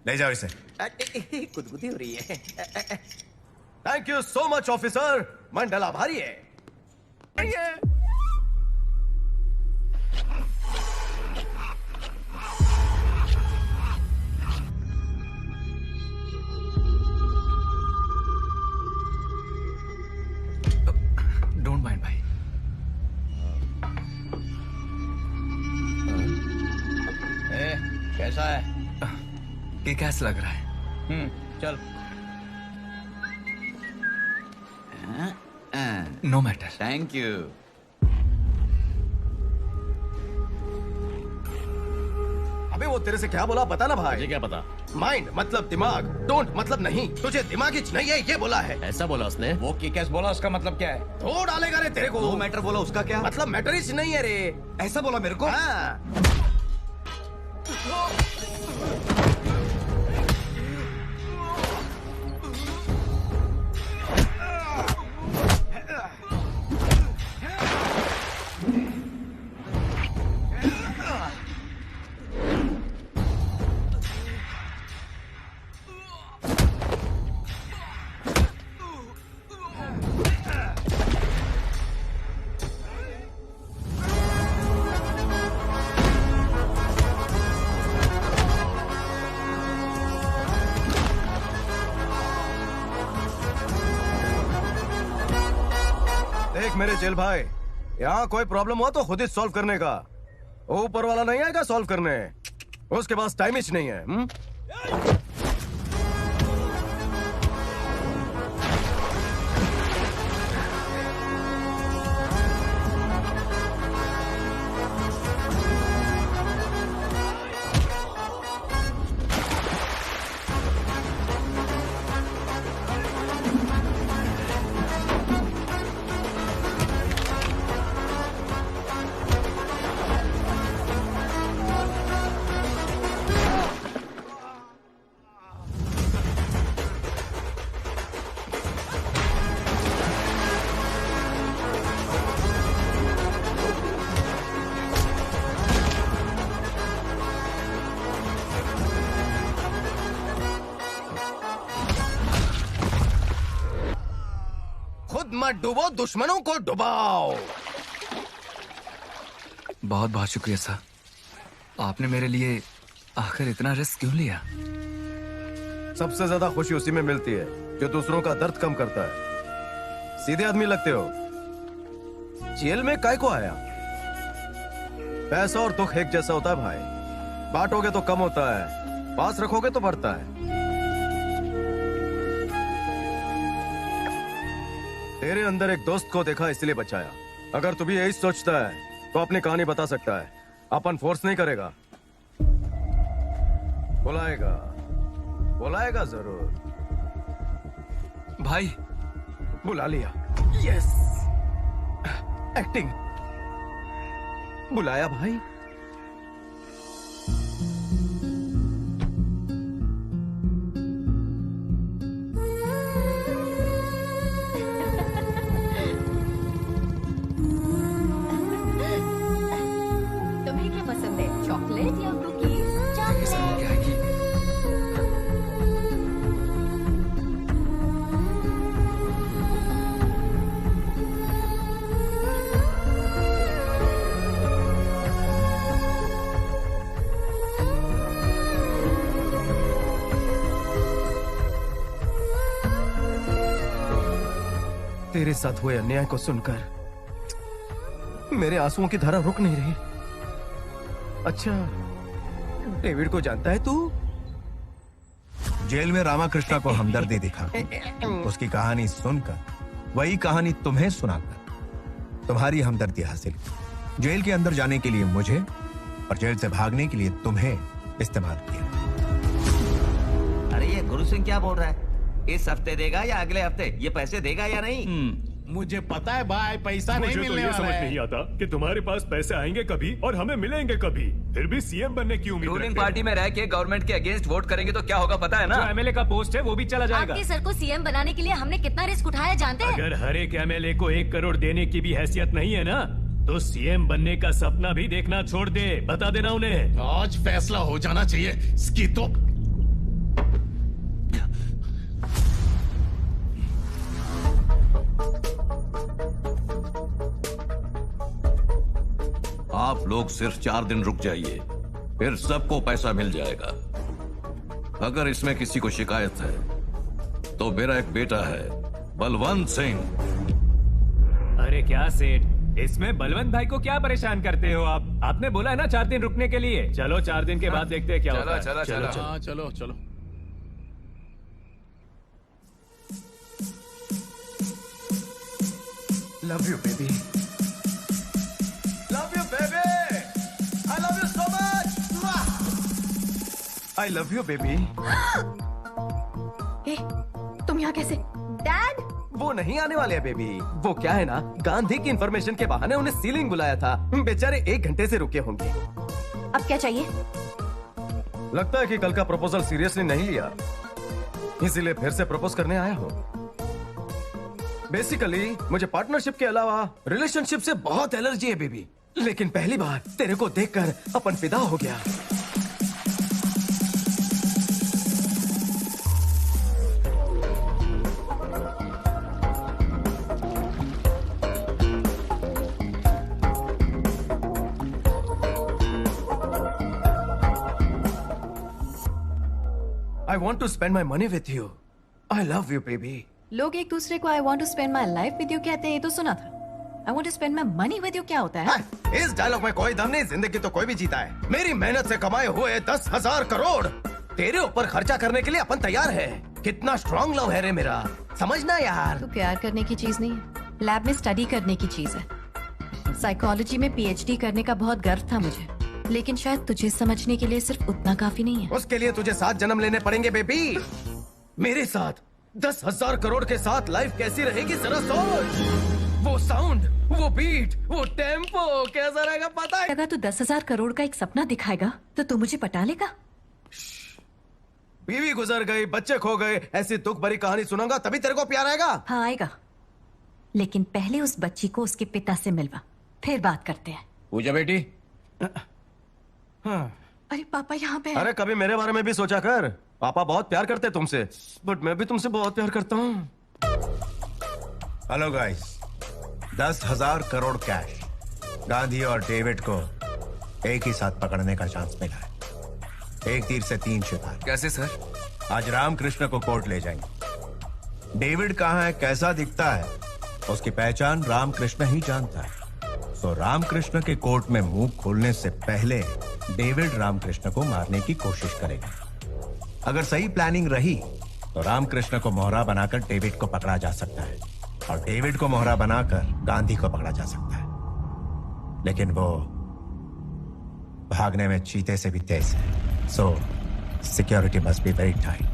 Speaker 13: ले जाओ इसे.
Speaker 6: गुदगुदी हो रही है. Thank you so much officer. Mandal आभारी है.
Speaker 3: डोंट माइंड भाई.
Speaker 18: कैसा है?
Speaker 3: ये कैसा लग रहा है?
Speaker 18: चल.
Speaker 3: No matter.
Speaker 18: Thank you.
Speaker 6: अबे वो तेरे से क्या बोला बता ना भाई.
Speaker 11: मुझे क्या पता?
Speaker 6: माइंड मतलब दिमाग, डोंट मतलब नहीं. तुझे दिमाग ही नहीं है ये बोला है.
Speaker 11: ऐसा बोला उसने?
Speaker 18: वो किक बोला, उसका मतलब क्या है?
Speaker 6: तो डालेगा रे तेरे को.
Speaker 18: वो मैटर बोला, उसका क्या
Speaker 6: मतलब? मैटर ही नहीं है रे.
Speaker 18: ऐसा बोला मेरे को.
Speaker 6: हाँ. देख मेरे जेल भाई, यहाँ कोई प्रॉब्लम हो तो खुद ही सॉल्व करने का. ऊपर वाला नहीं आएगा सॉल्व करने. उसके पास टाइम ही नहीं है. मत डूबो, दुश्मनों को डुबाओ।
Speaker 3: बहुत बहुत शुक्रिया सर। आपने मेरे लिए आखिर इतना रिस्क क्यों लिया?
Speaker 6: सबसे ज्यादा खुशी उसी में मिलती है जो दूसरों का दर्द कम करता है। सीधे आदमी लगते हो। जेल में काय को आया? पैसा और दुख एक जैसा होता है भाई। बांटोगे तो कम होता है, पास रखोगे तो बढ़ता है। तेरे अंदर एक दोस्त को देखा इसलिए बचाया। अगर तू भी यही सोचता है तो अपनी कहानी बता सकता है। अपन फोर्स नहीं करेगा, बुलाएगा, बुलाएगा जरूर।
Speaker 3: भाई
Speaker 6: बुला लिया। Yes, acting. बुलाया भाई।
Speaker 7: तुम्हें क्या पसंद है, चॉकलेट या कुकीज? चॉकलेट।
Speaker 6: तेरे साथ हुए अन्याय को सुनकर मेरे आंसुओं की धारा रुक नहीं रही। अच्छा, डेविड को जानता है तू?
Speaker 13: जेल में रामाकृष्णा को हमदर्दी दिखा, उसकी कहानी सुनकर वही कहानी तुम्हें सुनाकर तुम्हारी हमदर्दी हासिल की। जेल के अंदर जाने के लिए मुझे और जेल से भागने के लिए तुम्हें इस्तेमाल किया।
Speaker 2: अरे ये गुरु सिंह क्या बोल रहा है? इस हफ्ते देगा या अगले हफ्ते? ये पैसे देगा या नहीं?
Speaker 5: मुझे पता है भाई, पैसा नहीं मिलने वाला है।
Speaker 22: मुझे तो ये समझ नहीं आता कि तुम्हारे पास पैसे आएंगे कभी और हमें मिलेंगे कभी। फिर भी सीएम बनने की उम्मीद
Speaker 3: रूलिंग पार्टी में रह के गवर्नमेंट के अगेंस्ट वोट करेंगे तो क्या होगा पता है ना?
Speaker 22: जो एमएलए का पोस्ट है वो भी चला जाएगा।
Speaker 12: आपके सर को सीएम बनाने के लिए हमने कितना रिस्क उठाया जानते हैं?
Speaker 22: अगर हर एक एमएलए को 1 करोड़ देने की भी हैसियत नहीं है ना, तो सीएम बनने का सपना भी देखना छोड़ दे। बता देना उन्हें।
Speaker 5: आज फैसला हो जाना चाहिए इसकी तो।
Speaker 9: आप लोग सिर्फ 4 दिन रुक जाइए, फिर सबको पैसा मिल जाएगा। अगर इसमें किसी को शिकायत है तो मेरा एक बेटा है बलवंत सिंह।
Speaker 19: अरे क्या सेठ, इसमें बलवंत भाई को क्या परेशान करते हो आप? आपने बोला है ना 4 दिन रुकने के लिए। चलो 4 दिन के बाद देखते हैं क्या होता है।
Speaker 21: चलो चलो।
Speaker 6: Love you baby, love you baby, I love you so much, I love you baby.
Speaker 16: तुम यहाँ कैसे?
Speaker 4: डैड, वो नहीं आने वाले हैं बेबी। वो क्या है ना, गांधी की इंफॉर्मेशन के बहाने उन्हें सीलिंग बुलाया था। बेचारे 1 घंटे से रुके होंगे।
Speaker 16: अब क्या चाहिए?
Speaker 6: लगता है कि कल का प्रपोजल सीरियसली नहीं लिया, इसीलिए फिर से प्रपोज करने आया हूँ। बेसिकली मुझे पार्टनरशिप के अलावा रिलेशनशिप से बहुत एलर्जी है बेबी, लेकिन पहली बार तेरे को देखकर अपन फिदा हो गया। I want to spend my money with you. I love you, baby.
Speaker 16: लोग एक दूसरे को I want to spend my life with you कहते हैं, ये तो सुना था। I want to spend my money with you क्या होता है?
Speaker 6: इस डायलॉग में कोई दम नहीं। जिंदगी तो कोई भी जीता है। मेरी मेहनत से कमाए हुए 10,000 करोड़ तेरे ऊपर खर्चा करने के लिए अपन तैयार है। कितना स्ट्रॉन्ग लव है रे मेरा, समझना यार।
Speaker 16: तो प्यार करने की चीज नहीं है, लैब में स्टडी करने की चीज है। साइकोलॉजी में PhD करने का बहुत गर्व था मुझे, लेकिन शायद तुझे समझने के लिए सिर्फ उतना काफी नहीं है।
Speaker 6: उसके लिए तुझे 7 जन्म लेने पड़ेंगे बेबी। मेरे साथ 10,000 करोड़ के साथ लाइफ कैसी रहेगी जरा सोच। वो साउंड, वो बीट, वो टेम्पो कैसा रहेगा पता है?
Speaker 16: अगर तू 10,000 करोड़ का एक सपना दिखाएगा तो तू मुझे पटा लेगा?
Speaker 6: बीवी गुजर गई, बच्चे खो गए, ऐसी दुख भरी कहानी सुनाऊंगा तभी तेरे को प्यार आएगा।
Speaker 16: हाँ आएगा, लेकिन पहले उस बच्ची को उसके पिता से मिलवा, फिर बात करते हैं।
Speaker 21: पूजा बेटी।
Speaker 6: हाँ।
Speaker 16: अरे पापा यहाँ पे।
Speaker 6: अरे कभी मेरे बारे में भी सोचा कर। पापा बहुत प्यार करते तुमसे, बट मैं भी तुमसे बहुत प्यार करता हूँ।
Speaker 13: Hello guys, 10,000 crore cash Gandhi और डेविड को एक ही साथ पकड़ने का चांस मिला है। एक तीर से 3 शिकार।
Speaker 17: कैसे सर?
Speaker 13: आज रामकृष्ण को कोर्ट ले जाएंगे। डेविड कहाँ है, कैसा दिखता है, उसकी पहचान रामकृष्ण ही जानता है। तो रामकृष्ण के कोर्ट में मुंह खोलने से पहले डेविड रामकृष्ण को मारने की कोशिश करेगा। अगर सही प्लानिंग रही तो रामकृष्ण को मोहरा बनाकर डेविड को पकड़ा जा सकता है और डेविड को मोहरा बनाकर गांधी को पकड़ा जा सकता है। लेकिन वो भागने में चीते से भी तेज है। सो security must be very tight.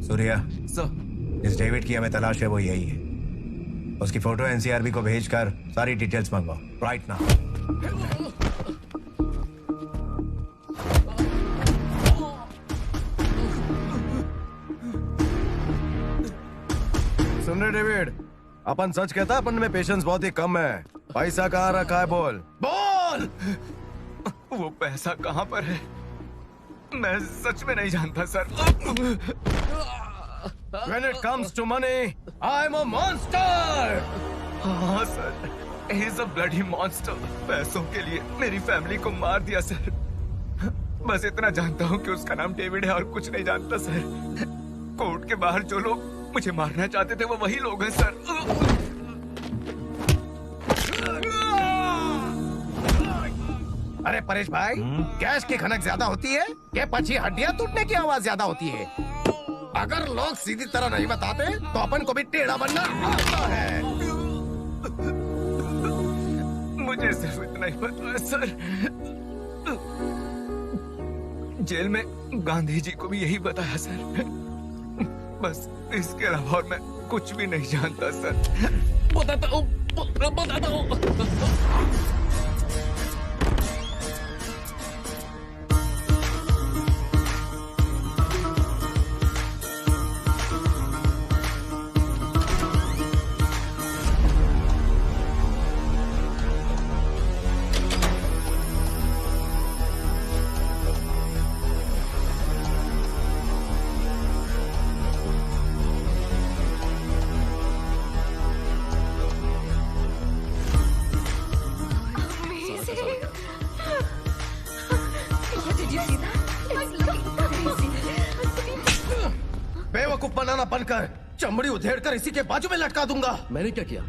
Speaker 13: Surya, इस डेविड की हमें तलाश है, वो यही है। उसकी फोटो एनसीआरबी को भेजकर सारी डिटेल्स मंगवाओ राइट नाउ।
Speaker 6: सुन रहे डेविड, अपन सच कहता, अपन में पेशेंस बहुत ही कम है। पैसा कहाँ रखा है, बोल बोल।
Speaker 17: वो पैसा कहाँ पर है? मैं सच में नहीं जानता sir.
Speaker 6: When it comes to money, I'm a monster.
Speaker 17: हाँ sir, he's a bloody monster. पैसों के लिए मेरी फैमिली को मार दिया सर। बस इतना जानता हूँ कि उसका नाम डेविड है और कुछ नहीं जानता सर। कोर्ट के बाहर जो लोग मुझे मारना चाहते थे वो वही लोग हैं सर।
Speaker 6: अरे परेश भाई, गैस की खनक ज्यादा होती है या पची हड्डियां टूटने की आवाज ज्यादा होती है? अगर लोग सीधी तरह नहीं बताते तो अपन को भी टेढ़ा बनना आता है।
Speaker 17: मुझे सिर्फ इतना ही पता है सर। जेल में गांधी जी को भी यही बताया सर। बस इसके अलावा और मैं कुछ भी नहीं जानता सर।
Speaker 11: बताता हूँ।
Speaker 6: बड़ा बनकर चमड़ी उधेड़ कर इसी के बाजू में लटका दूंगा।
Speaker 11: मैंने क्या किया?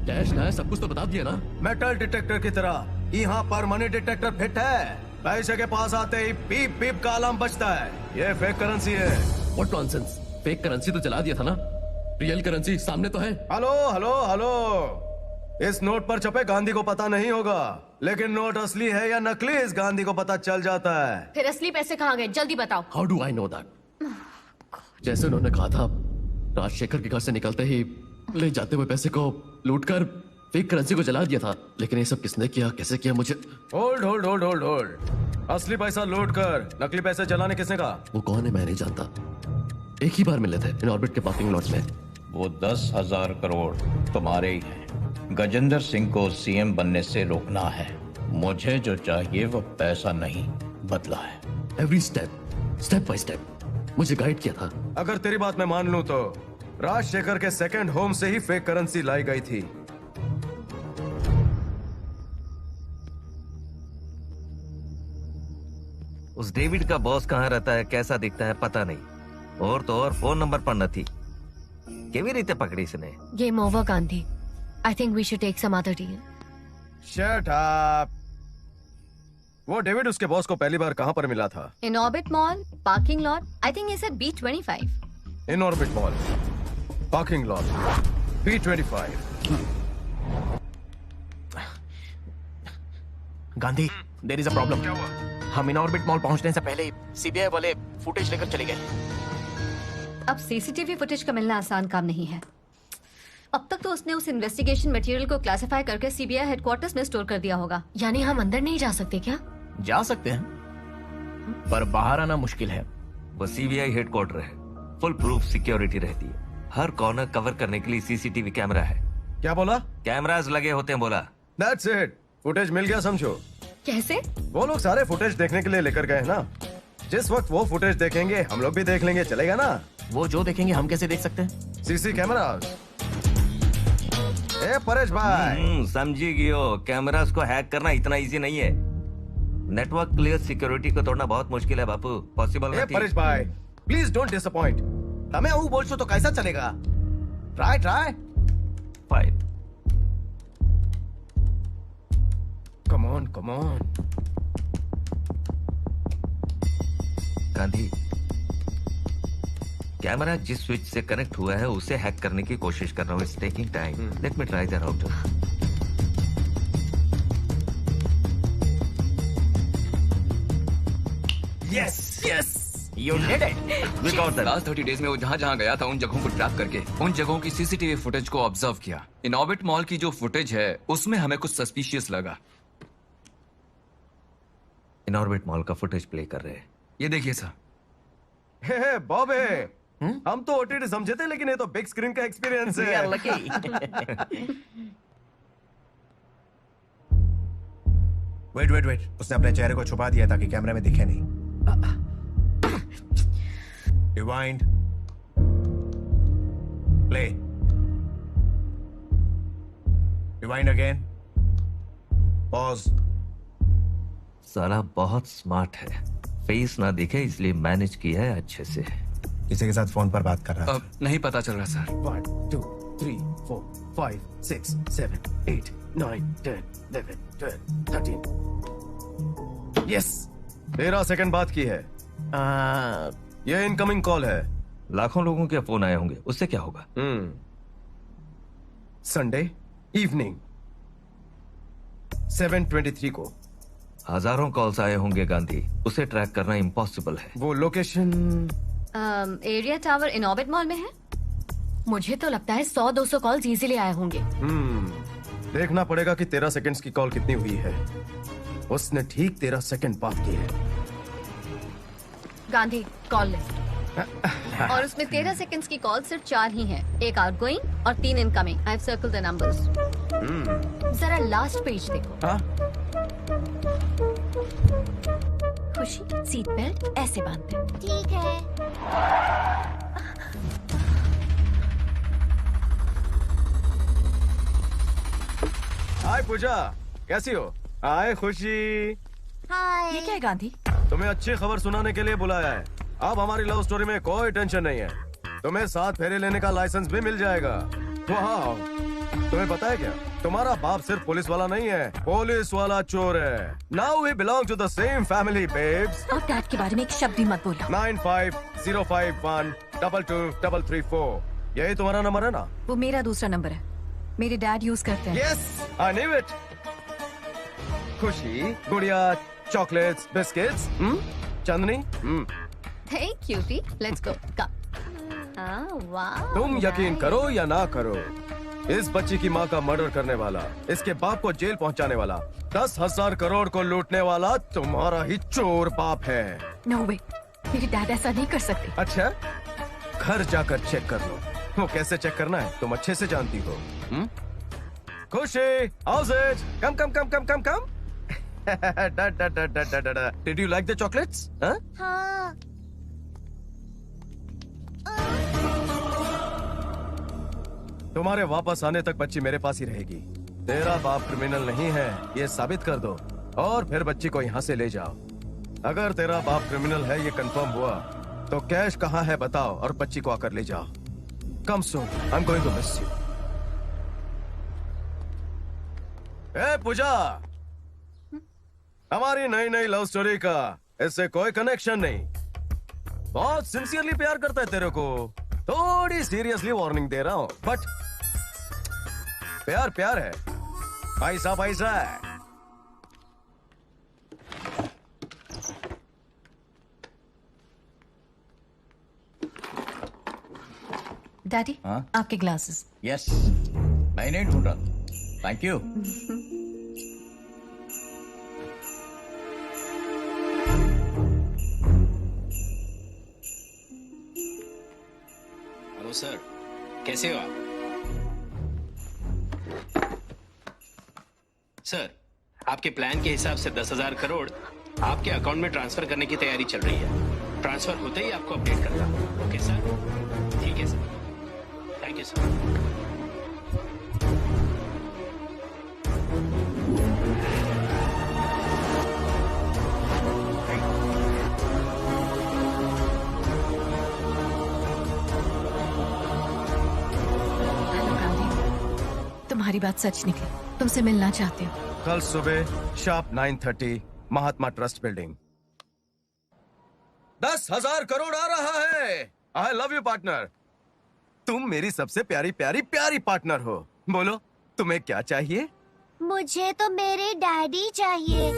Speaker 11: कैश ना है, सब कुछ तो बता दिया ना।
Speaker 6: मेटल डिटेक्टर की तरह यहाँ पर मनी डिटेक्टर फिट है। पैसे के पास आते ही पीप पीप का अलार्म बजता है। ये फेक करेंसी है।
Speaker 11: व्हाट नॉनसेंस, फेक करेंसी तो चला दिया था ना, रियल करेंसी सामने तो है।
Speaker 6: हेलो हेलो हेलो, इस नोट पर छपे गांधी को पता नहीं होगा, लेकिन नोट असली है या नकली इस गांधी को पता चल जाता है।
Speaker 7: फिर असली पैसे कहाँ गए, जल्दी बताओ।
Speaker 11: How do I know that? जैसे उन्होंने कहा था, राजशेखर के घर से निकलते ही ले जाते हुए पैसे को लूटकर फेक करेंसी को जला दिया था। लेकिन ये सब किसने किया, कैसे किया, मुझे
Speaker 6: hold hold hold hold hold. असली पैसा लूट कर नकली पैसे जलाने किसने कहा?
Speaker 11: वो कौन है मैं नहीं जानता, एक ही बार मिले थे इन ऑर्बिट के पार्किंग लॉट में।
Speaker 18: वो 10,000 करोड़ तुम्हारे ही हैं। गजेंद्र सिंह को सीएम बनने से रोकना है। मुझे जो चाहिए वो पैसा नहीं, बदला है।
Speaker 11: Every step, step by step मुझे गाइड किया था।
Speaker 6: अगर तेरी बात मैं मान लूं तो राजशेखर के सेकंड होम से ही फेक करेंसी लाई गई थी।
Speaker 2: उस डेविड का बॉस कहाँ रहता है, कैसा दिखता है पता नहीं, और तो और फोन नंबर पर न थी। केवी रीते पकड़ी इसने।
Speaker 7: Game over Gandhi. I think we should take some other deal.
Speaker 6: Shut up. वो डेविड उसके बॉस को पहली बार कहाँ पर मिला था?
Speaker 7: In Orbit Mall, parking lot. I think it's at B25।
Speaker 6: In Orbit Mall, parking lot, B25।
Speaker 4: Gandhi, there is a problem. हम इन ऑर्बिट मॉल पहुंचने से पहले सीबीआई वाले फुटेज लेकर चले गए।
Speaker 12: अब सीसीटीवी फुटेज का मिलना आसान काम नहीं है। अब तक तो उसने उस इन्वेस्टिगेशन मटेरियल को क्लासिफाई करके सीबीआई हेडक्वार्टर्स में स्टोर कर दिया होगा।
Speaker 7: यानी हम अंदर नहीं जा सकते क्या?
Speaker 4: जा सकते हैं, पर बाहर आना मुश्किल है।
Speaker 2: वो सीबीआई हेडक्वार्टर है, फुल प्रूफ सिक्योरिटी रहती है। हर कॉर्नर कवर करने के लिए सीसीटीवी कैमरा है।
Speaker 6: क्या बोला?
Speaker 2: कैमरास लगे होते हैं बोला।
Speaker 6: That's it. फुटेज मिल गया समझो।
Speaker 7: कैसे?
Speaker 6: वो लोग सारे फुटेज देखने के लिए लेकर गए ना। जिस वक्त वो फुटेज देखेंगे हम लोग भी देख लेंगे, चलेगा ना?
Speaker 4: वो जो देखेंगे हम कैसे देख सकते हैं?
Speaker 6: CC camera. ए परेश भाई,
Speaker 2: समझी गियो, कैमरास को हैक करना इतना इजी नहीं है। नेटवर्क क्लियर सिक्योरिटी को तोड़ना बहुत मुश्किल है बापू, पॉसिबल नहीं।
Speaker 6: परेश भाई प्लीज डोंट डिसअपॉइंट। हमें वो बोल तो कैसा चलेगा? Try try.
Speaker 2: Fine.
Speaker 6: Come on come on.
Speaker 2: Gandhi, camera जिस स्विच से कनेक्ट हुआ है उसे हैक करने की कोशिश कर रहा हूँ। It's taking time. Let me try that out.
Speaker 4: Yes yes, you did it.
Speaker 2: We got that.
Speaker 14: Last 30 days में वो जहां गया था उन जगहों को ट्रैक करके उन जगहों की सीसीटीवी फुटेज को ऑब्जर्व किया। इन ऑर्बिट मॉल की जो फुटेज है उसमें हमें कुछ सस्पिशियस लगा।
Speaker 2: इन ऑर्बिट मॉल का फुटेज प्ले कर रहे हैं।
Speaker 14: ये देखिए सर।
Speaker 6: हे बॉबे, हम तो ओटीटी समझे थे, लेकिन ये तो बिग स्क्रीन का एक्सपीरियंस है।
Speaker 4: We are lucky.
Speaker 13: Wait wait wait, उसने अपने चेहरे को छुपा दिया ताकि कैमरे में दिखे नहीं। Rewind, play, rewind again, pause.
Speaker 2: साला बहुत स्मार्ट है, फेस ना दिखे इसलिए मैनेज किया है अच्छे से।
Speaker 13: किसी के साथ फोन पर बात कर रहा था।
Speaker 14: नहीं पता चल रहा सर।
Speaker 6: 1 2 3 4 5 6 7 8 9 10 11 12 13। यस, 13 सेकंड बात की है। ये इनकमिंग कॉल है।
Speaker 2: लाखों लोगों के फोन आए होंगे, उससे क्या होगा?
Speaker 6: संडे इवनिंग 7:23 को
Speaker 2: हजारों कॉल्स आए होंगे गांधी, उसे ट्रैक करना इम्पॉसिबल है।
Speaker 6: वो लोकेशन
Speaker 12: एरिया टावर इन ऑर्बिट मॉल में है।
Speaker 7: मुझे तो लगता है 100-200 कॉल्स इजीली आए होंगे।
Speaker 6: देखना पड़ेगा कि 13 सेकंड्स की कॉल कितनी हुई है। उसने ठीक 13 सेकंड बात की है।
Speaker 12: गांधी, कॉल ले। और उसमें 13 सेकंड्स की कॉल सिर्फ 4 ही हैं। एक आउटगोइंग और 3 incoming. I have circled the numbers. जरा लास्ट पेज देखो। खुशी, सीट बेल्ट ऐसे बांधते हैं।
Speaker 7: ठीक है।
Speaker 6: हाय पूजा, कैसी हो? हाय खुशी।
Speaker 16: हाय। ये क्या है गांधी?
Speaker 6: तुम्हें अच्छी खबर सुनाने के लिए बुलाया है। अब हमारी लव स्टोरी में कोई टेंशन नहीं है। तुम्हें 7 फेरे लेने का लाइसेंस भी मिल जाएगा। वाह, तुम्हें पता है क्या, तुम्हारा बाप सिर्फ पुलिस वाला नहीं है, पुलिस वाला चोर है। Now we belong to the same family babes.
Speaker 16: और डैड के बारे में एक शब्द भी मत बोलो।
Speaker 6: 9505122334 यही तुम्हारा नंबर है ना?
Speaker 16: वो मेरा दूसरा नंबर है, मेरे डैड यूज करते हैं।
Speaker 6: Yes, I knew it. खुशी, गुड़िया, chocolates, biscuits, Chandni.
Speaker 12: Hey cutie, let's go. Come. वाह।
Speaker 6: तुम यकीन करो या ना करो, इस बच्ची की माँ का मर्डर करने वाला, इसके बाप को जेल पहुँचाने वाला, 10,000 करोड़ को लूटने वाला तुम्हारा ही चोर बाप है।
Speaker 16: No way, मेरे डैड ऐसा नहीं कर सकते।
Speaker 6: अच्छा, घर जाकर चेक कर लो। वो कैसे चेक करना है तुम अच्छे से जानती हो। खुशी, how's it? Come, come, come, come, come, come. Did you like the chocolates? Huh?
Speaker 12: हाँ।
Speaker 6: तुम्हारे वापस आने तक बच्ची मेरे पास ही रहेगी। तेरा बाप क्रिमिनल नहीं है, ये साबित कर दो और फिर बच्ची को यहाँ से ले जाओ। अगर तेरा बाप क्रिमिनल है ये कंफर्म हुआ तो कैश कहाँ है बताओ और बच्ची को आकर ले जाओ। Come soon, I am going to miss you. ए पूजा, हमारी नई नई लव स्टोरी का इससे कोई कनेक्शन नहीं। बहुत सिंसियरली प्यार करता है तेरे को, थोड़ी सीरियसली वार्निंग दे रहा हूं, बट प्यार प्यार है, पैसा पैसा है।
Speaker 16: डैडी, आपके ग्लासेस।
Speaker 18: यस, मैं नहीं ढूंढ रहा। Thank you.
Speaker 1: हेलो सर, कैसे हो आप? सर, आपके प्लान के हिसाब से 10,000 करोड़ आपके अकाउंट में ट्रांसफर करने की तैयारी चल रही है। ट्रांसफर होते ही आपको अपडेट करता हूँ। ओके सर, ठीक है सर, थैंक यू सर।
Speaker 16: तुम्हारी बात सच निकली, तुमसे मिलना चाहती हूँ।
Speaker 6: कल सुबह शार्प 9:30 महात्मा ट्रस्ट बिल्डिंग। 10,000 करोड़ आ रहा है। I love you partner. तुम मेरी सबसे प्यारी प्यारी प्यारी पार्टनर हो। बोलो तुम्हें क्या चाहिए?
Speaker 15: मुझे तो मेरे डैडी चाहिए।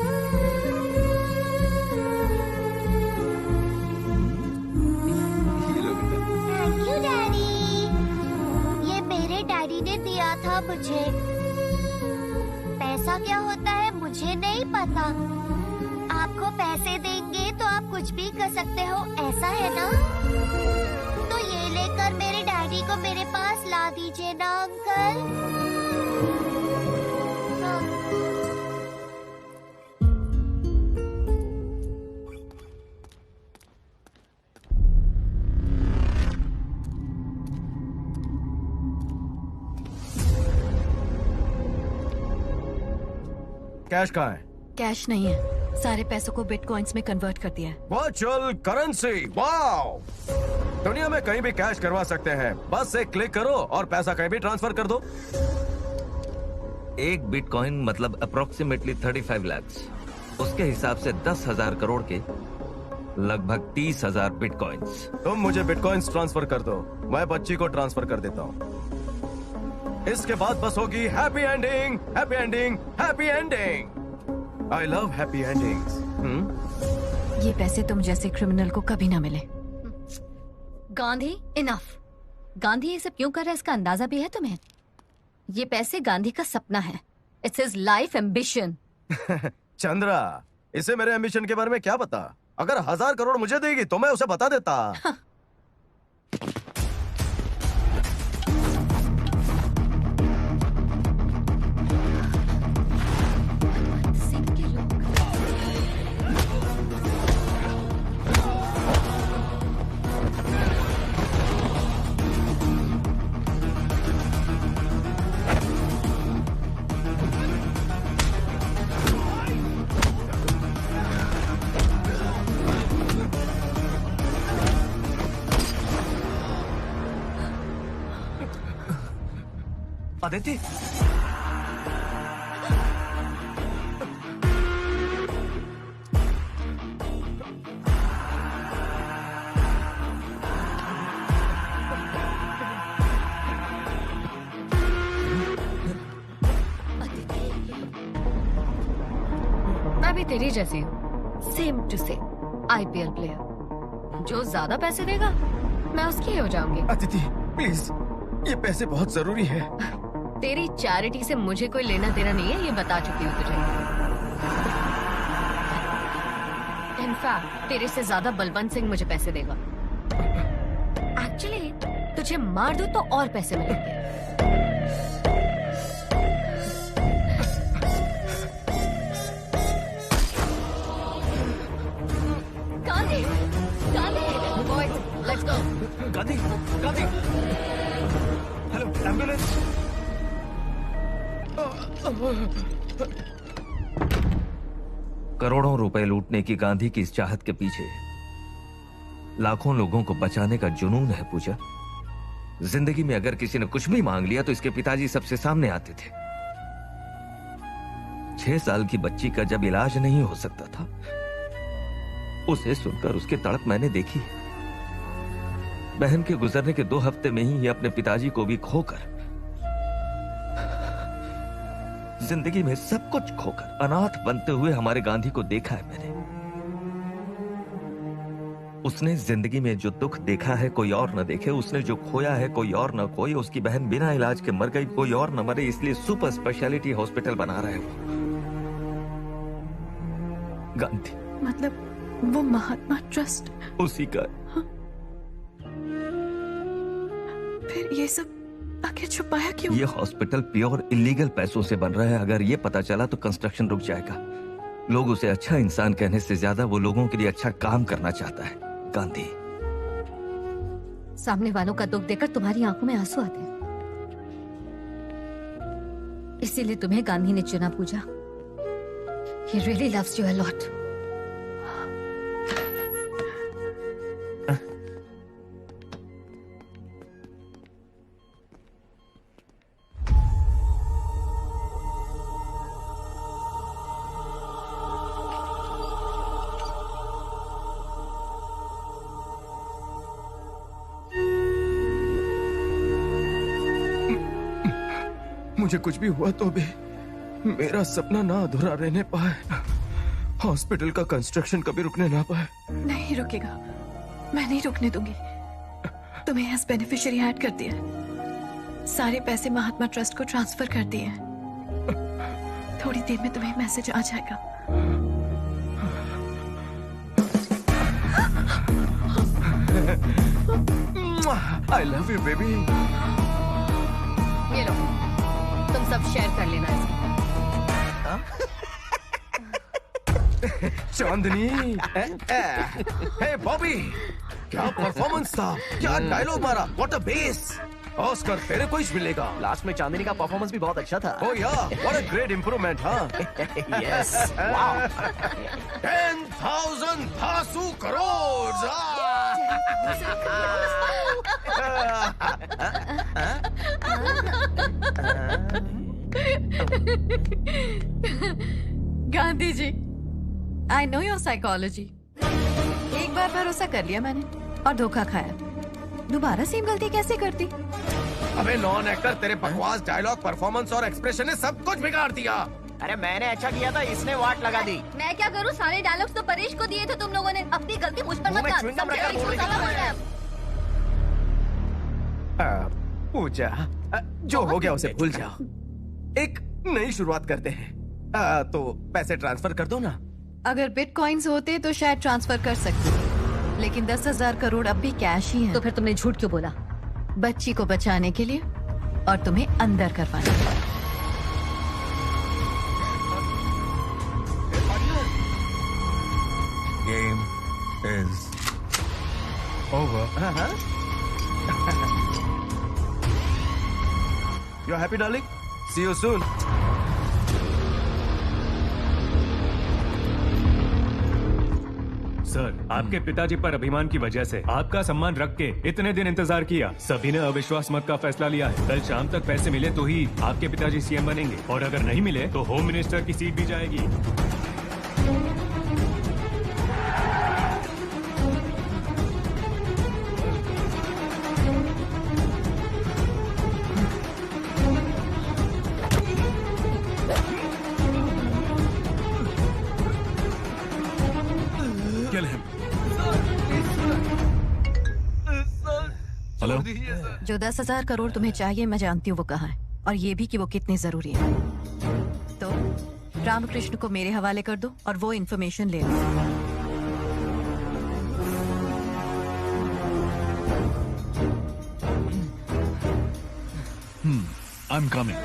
Speaker 15: थैंक यू डैडी, ये मेरे डैडी ने दिया था मुझे। पैसा क्या होता है मुझे नहीं पता। आपको पैसे देंगे तो आप कुछ भी कर सकते हो, ऐसा है ना? तो ये लेकर मेरे डैडी को मेरे पास ला दीजिए ना अंकल। हाँ।
Speaker 6: कैश कहाँ है?
Speaker 16: कैश नहीं है, सारे पैसों को बिटकॉइंस में कन्वर्ट कर दिया है।
Speaker 6: Virtual currency, wow! दुनिया में कहीं भी कैश करवा सकते हैं, बस एक क्लिक करो और पैसा कहीं भी ट्रांसफर कर दो।
Speaker 2: एक बिटकॉइन मतलब अप्रोक्सीमेटली 35 लाख। उसके हिसाब से 10,000 करोड़ के लगभग 30,000 बिटकॉइंस।
Speaker 6: तुम मुझे बिटकॉइंस ट्रांसफर कर दो, मैं बच्ची को ट्रांसफर कर देता हूँ। इसके बाद बस होगी happy ending, happy ending, happy ending. I love happy endings.
Speaker 16: ये पैसे तुम जैसे क्रिमिनल को कभी ना मिले।
Speaker 12: गांधी, इनफ। गांधी ये सब क्यों कर रहा है इसका अंदाजा भी है तुम्हें? ये पैसे गांधी का सपना है। It's his life ambition.
Speaker 6: Chandra, इसे मेरे एम्बिशन के बारे में क्या पता? अगर 1,000 करोड़ मुझे देगी तो मैं उसे बता देता।
Speaker 2: अदिति,
Speaker 7: मैं भी तेरी जैसी हूँ, same to same IPL player. जो ज्यादा पैसे देगा मैं उसकी हो जाऊंगी।
Speaker 6: अदिति प्लीज, ये पैसे बहुत जरूरी है।
Speaker 7: तेरी चैरिटी से मुझे कोई लेना देना नहीं है, ये बता चुकी हूँ तुझे। इनफैक्ट तेरे से ज्यादा बलवंत सिंह मुझे पैसे देगा। एक्चुअली तुझे मार दूं तो और पैसे मिलेंगे। Gandhi, Gandhi, boys, let's go.
Speaker 2: Gandhi, Gandhi, hello, ambulance. करोड़ों रुपए लूटने की गांधी की इस चाहत के पीछे लाखों लोगों को बचाने का जुनून है पूजा। जिंदगी में अगर किसी ने कुछ भी मांग लिया तो इसके पिताजी सबसे सामने आते थे। 6 साल की बच्ची का जब इलाज नहीं हो सकता था, उसे सुनकर उसकी तड़प मैंने देखी। बहन के गुजरने के 2 हफ्ते में ही अपने पिताजी को भी खोकर, जिंदगी में सब कुछ खोकर अनाथ बनते हुए हमारे गांधी को देखा है मैंने। उसने जिंदगी में जो दुख देखा है कोई और न देखे, उसने जो खोया है कोई और न खोए। उसकी बहन बिना इलाज के मर गई, कोई और न मरे, इसलिए सुपर स्पेशलिटी हॉस्पिटल बना रहा है वो गांधी।
Speaker 16: मतलब वो महात्मा ट्रस्ट
Speaker 2: उसी का।
Speaker 16: हाँ? फिर ये सब आखिर छुपाया क्यों?
Speaker 2: ये हॉस्पिटल प्योर इलीगल पैसों से बन रहा है। अगर ये पता चला तो कंस्ट्रक्शन रुक जाएगा। लोग उसे अच्छा इंसान कहने से ज्यादा वो लोगों के लिए अच्छा काम करना चाहता है गांधी।
Speaker 12: सामने वालों का दुख देखकर तुम्हारी आंखों में आंसू आते हैं, इसीलिए तुम्हें गांधी ने चुना पूजा। He really loves you a lot.
Speaker 6: मुझे कुछ भी हुआ तो भी मेरा सपना ना अधूरा रहने पाए, हॉस्पिटल का कंस्ट्रक्शन कभी रुकने ना पाए।
Speaker 16: नहीं रुकेगा, मैं नहीं रुकने दूंगी। तुम्हें एज बेनिफिशियरी ऐड कर दिया, सारे पैसे महात्मा ट्रस्ट को ट्रांसफर कर दिए। थोड़ी देर में तुम्हें मैसेज आ जाएगा।
Speaker 6: I love you, baby.
Speaker 7: ये लो, तुम सब शेयर कर लेना इसको।
Speaker 6: चांदनी, हे बॉबी, क्या परफॉर्मेंस था, क्या डायलॉग मारा, व्हाट अ बेस। ऑस्कर तेरे को ही मिलेगा।
Speaker 4: लास्ट में चांदनी का परफॉर्मेंस भी बहुत अच्छा था।
Speaker 6: Oh yeah, what a great improvement. हाँ
Speaker 4: यस, वाओ।
Speaker 6: 10,000 धासु crore.
Speaker 16: Gandhi ji, I know your psychology. एक बार भरोसा कर लिया मैंने और धोखा खाया, दोबारा सेम गलती कैसे करती?
Speaker 6: अबे नॉन एक्टर, तेरे बकवास डायलॉग, परफॉर्मेंस और एक्सप्रेशन ने सब कुछ बिगाड़ दिया।
Speaker 4: अरे मैंने अच्छा किया था, इसने वाट लगा दी।
Speaker 12: मैं क्या करूं, सारे डायलॉग्स तो परेश को दिए थे तुम लोगों ने। अपनी गलती मुझ पर मत डाल।
Speaker 4: च्युइंगम रखकर बोल रही थी।
Speaker 6: पूजा, जो हो गया उसे भूल जाओ, एक नई शुरुआत करते हैं। तो पैसे ट्रांसफर कर दो ना।
Speaker 16: अगर बिटकॉइंस होते तो शायद ट्रांसफर कर सकते, लेकिन 10,000 करोड़ अब भी कैश ही है।
Speaker 12: तो फिर तुमने झूठ क्यों बोला?
Speaker 16: बच्ची को बचाने के लिए और तुम्हें अंदर करवाने के लिए।
Speaker 13: Game is over.
Speaker 6: You're happy, darling? See you soon.
Speaker 22: Sir, आपके पिताजी पर अभिमान की वजह से आपका सम्मान रख के इतने दिन इंतजार किया। सभी ने अविश्वास मत का फैसला लिया है। कल शाम तक पैसे मिले तो ही आपके पिताजी सीएम बनेंगे, और अगर नहीं मिले तो होम मिनिस्टर की सीट भी जाएगी।
Speaker 21: हेलो।
Speaker 16: जो 10,000 करोड़ तुम्हें चाहिए मैं जानती हूँ वो कहाँ है, और ये भी कि वो कितनी जरूरी है। तो रामकृष्ण को मेरे हवाले कर दो और वो इन्फॉर्मेशन ले लो।
Speaker 21: I am coming.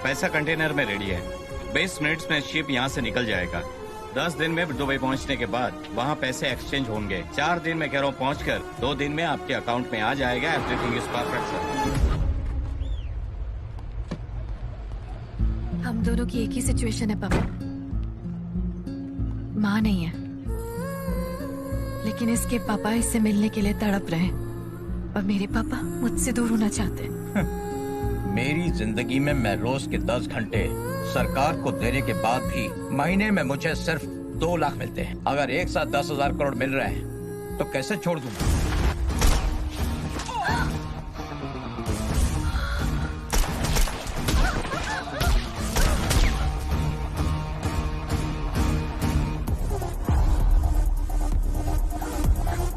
Speaker 18: पैसा कंटेनर में रेडी है। 20 मिनट्स में शिप यहाँ से निकल जाएगा। 10 दिन में दुबई पहुँचने के बाद वहाँ पैसे एक्सचेंज होंगे। 4 दिन में कह रहा हूँ पहुँचकर 2 दिन में आपके अकाउंट में आ जाएगा। Everything is perfect sir.
Speaker 16: हम दोनों की एक ही सिचुएशन है पापा। माँ नहीं है, लेकिन इसके पापा इससे मिलने के लिए तड़प रहे हैं, और मेरे पापा मुझसे दूर होना चाहते हैं।
Speaker 18: मेरी जिंदगी में मैं रोज के 10 घंटे सरकार को देने के बाद भी महीने में मुझे सिर्फ 2 लाख मिलते हैं। अगर एक साथ 10,000 करोड़ मिल रहे हैं तो कैसे छोड़ दूं?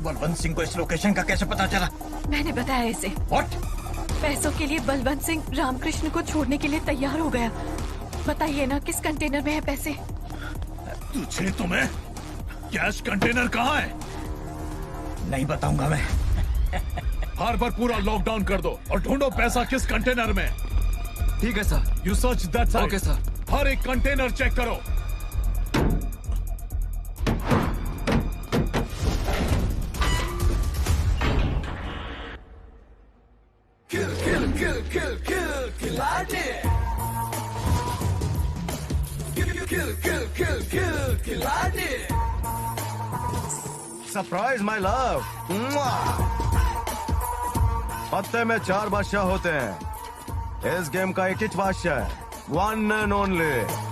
Speaker 18: बलवंत सिंह को इस लोकेशन का कैसे पता चला?
Speaker 16: मैंने बताया इसे।
Speaker 18: What?
Speaker 16: पैसों के लिए बलवंत सिंह रामकृष्ण को छोड़ने के लिए तैयार हो गया। बताइए ना किस कंटेनर में है पैसे?
Speaker 21: तुझे तुम्हें कैश कंटेनर कहाँ है?
Speaker 18: नहीं बताऊंगा मैं।
Speaker 21: हार्बर पूरा लॉकडाउन कर दो और ढूंढो पैसा किस कंटेनर में।
Speaker 19: ठीक है sir.
Speaker 21: You search that side.
Speaker 19: Okay sir.
Speaker 21: हर एक कंटेनर चेक करो।
Speaker 13: Surprise my love. पत्ते में 4 बादशाह होते हैं, इस गेम का एक ही बादशाह है, वन एंड ओनली।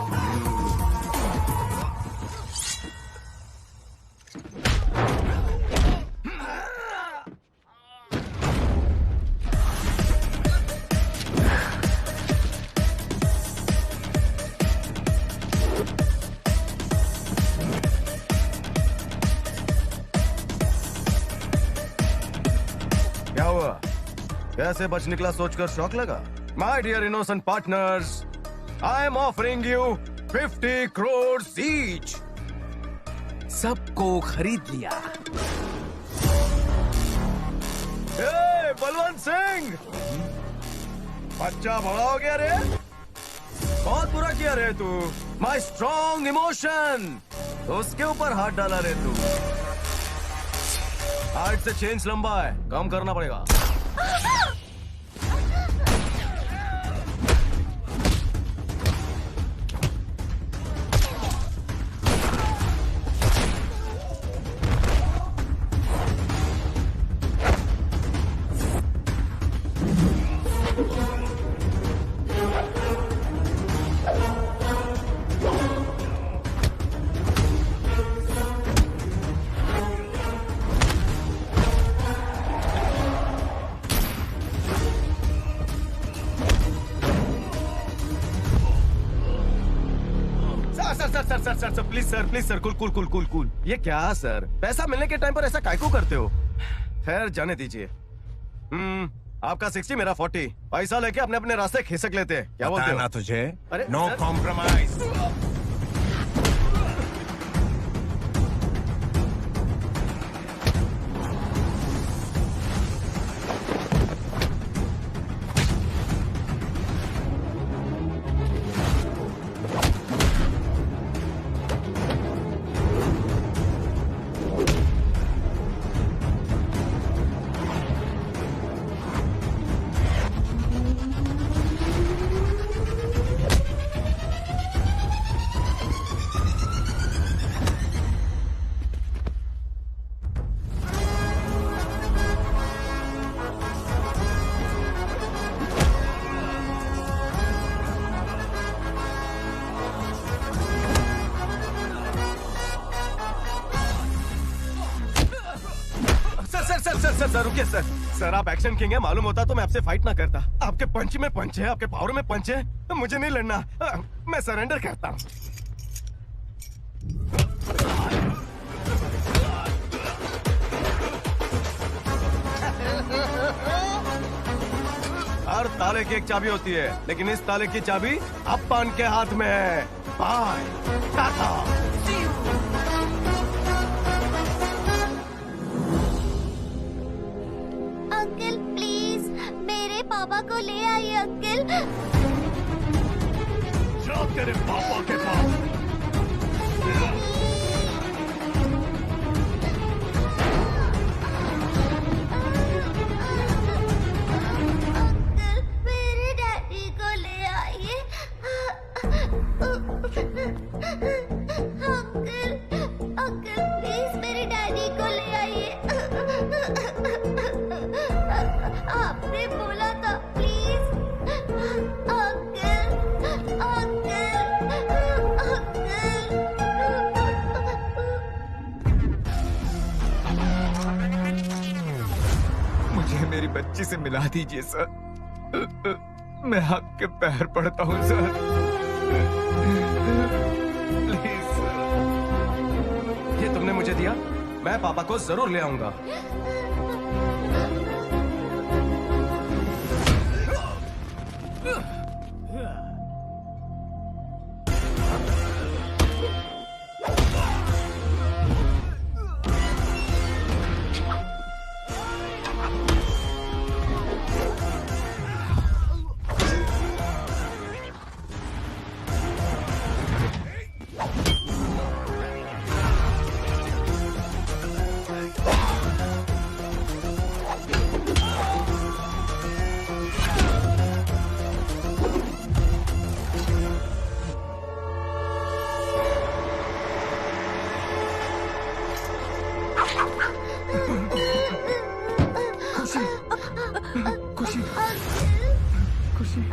Speaker 13: क्या हुआ? कैसे बच निकला सोचकर शौक लगा? My dear innocent partners, I am offering you 50 crore each.
Speaker 4: सबको खरीद लिया।
Speaker 13: ए, बलवंत सिंह, बच्चा बड़ा हो गया रे। बहुत बुरा किया रे तू। माय स्ट्रॉन्ग इमोशन, उसके ऊपर हाथ डाला रे तू। आज से चेंज लंबा है, कम करना पड़ेगा। Sir please sir cool. ये क्या सर, पैसा मिलने के टाइम पर ऐसा काहे को करते हो? खैर जाने दीजिए। आपका 60 मेरा 40। पैसा लेके अपने अपने रास्ते खिसक लेते हैं। क्या बोलते हो? ना तुझे अरे नो सर- कॉम्प्रोमाइज।
Speaker 6: सर रुकिए सर। सर आप एक्शन किंग है, मालूम होता तो मैं आपसे फाइट ना करता। आपके पंच में पंच है, आपके पावर में पंच है, मुझे नहीं लड़ना। मैं सरेंडर करता हूँ। हर ताले की एक चाबी होती है, लेकिन इस ताले की चाबी अप्पान के हाथ में है। बाय टाटा।
Speaker 15: अंकल प्लीज मेरे पापा को ले आइए अंकल।
Speaker 6: जा तेरे पापा के पास।
Speaker 15: मेरे डैडी को ले आइए अंकल प्लीज मेरे डैडी को ले आइए। आपने बोला था प्लीज
Speaker 4: मुझे मेरी बच्ची से मिला दीजिए सर। मैं आपके पैर पड़ता हूँ सर, प्लीज सर।
Speaker 6: ये तुमने मुझे दिया, मैं पापा को जरूर ले आऊंगा।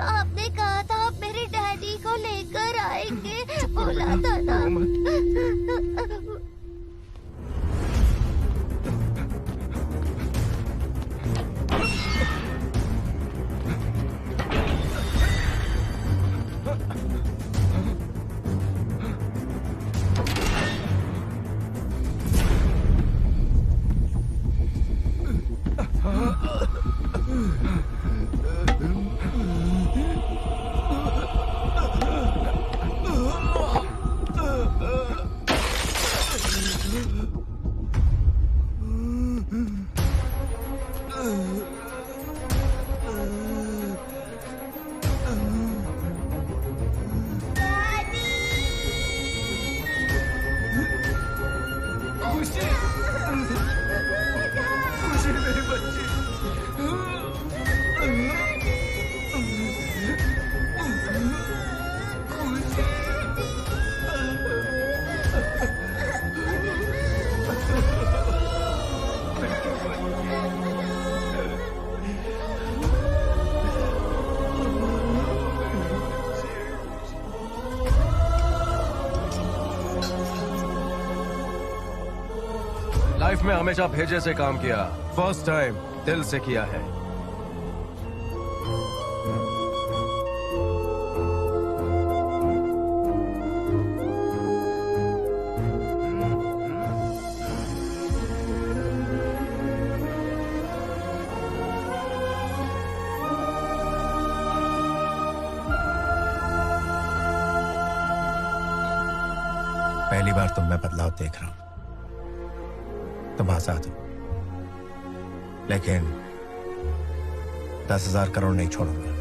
Speaker 15: आपने कहा था आप मेरे डैडी को लेकर आएंगे, बोला था ना। लाइफ में हमेशा भेजे से काम किया, फर्स्ट टाइम दिल से किया है।
Speaker 13: पहली बार तुम में बदलाव देख रहा हूं। तुम आजाद हो, लेकिन 10,000 करोड़ नहीं छोड़ूंगा।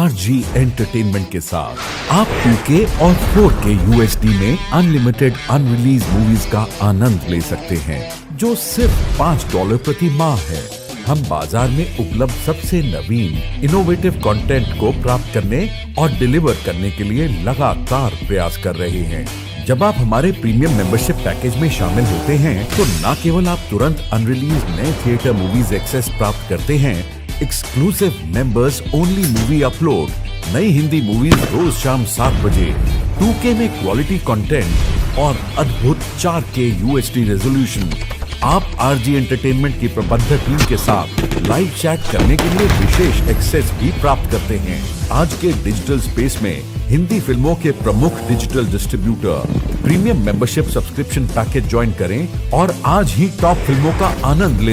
Speaker 8: RG एंटरटेनमेंट के साथ आप 2K और 4K UHD में अनलिमिटेड अनरिलीज मूवीज का आनंद ले सकते हैं, जो सिर्फ $5 प्रति माह है। हम बाजार में उपलब्ध सबसे नवीन इनोवेटिव कंटेंट को प्राप्त करने और डिलीवर करने के लिए लगातार प्रयास कर रहे हैं। जब आप हमारे प्रीमियम मेंबरशिप पैकेज में शामिल होते हैं तो न केवल आप तुरंत अनरिलीज नए थिएटर मूवीज एक्सेस प्राप्त करते हैं, exclusive members only movie upload, नई हिंदी मूवीज रोज शाम 7 बजे, 2K में क्वालिटी कंटेंट और अद्भुत 4K UHD रेजोल्यूशन। आप RG एंटरटेनमेंट की प्रबंधक टीम के साथ लाइव चैट करने के लिए विशेष एक्सेस भी प्राप्त करते हैं। आज के डिजिटल स्पेस में हिंदी फिल्मों के प्रमुख digital distributor premium membership subscription package join करें और आज ही टॉप फिल्मों का आनंद लें।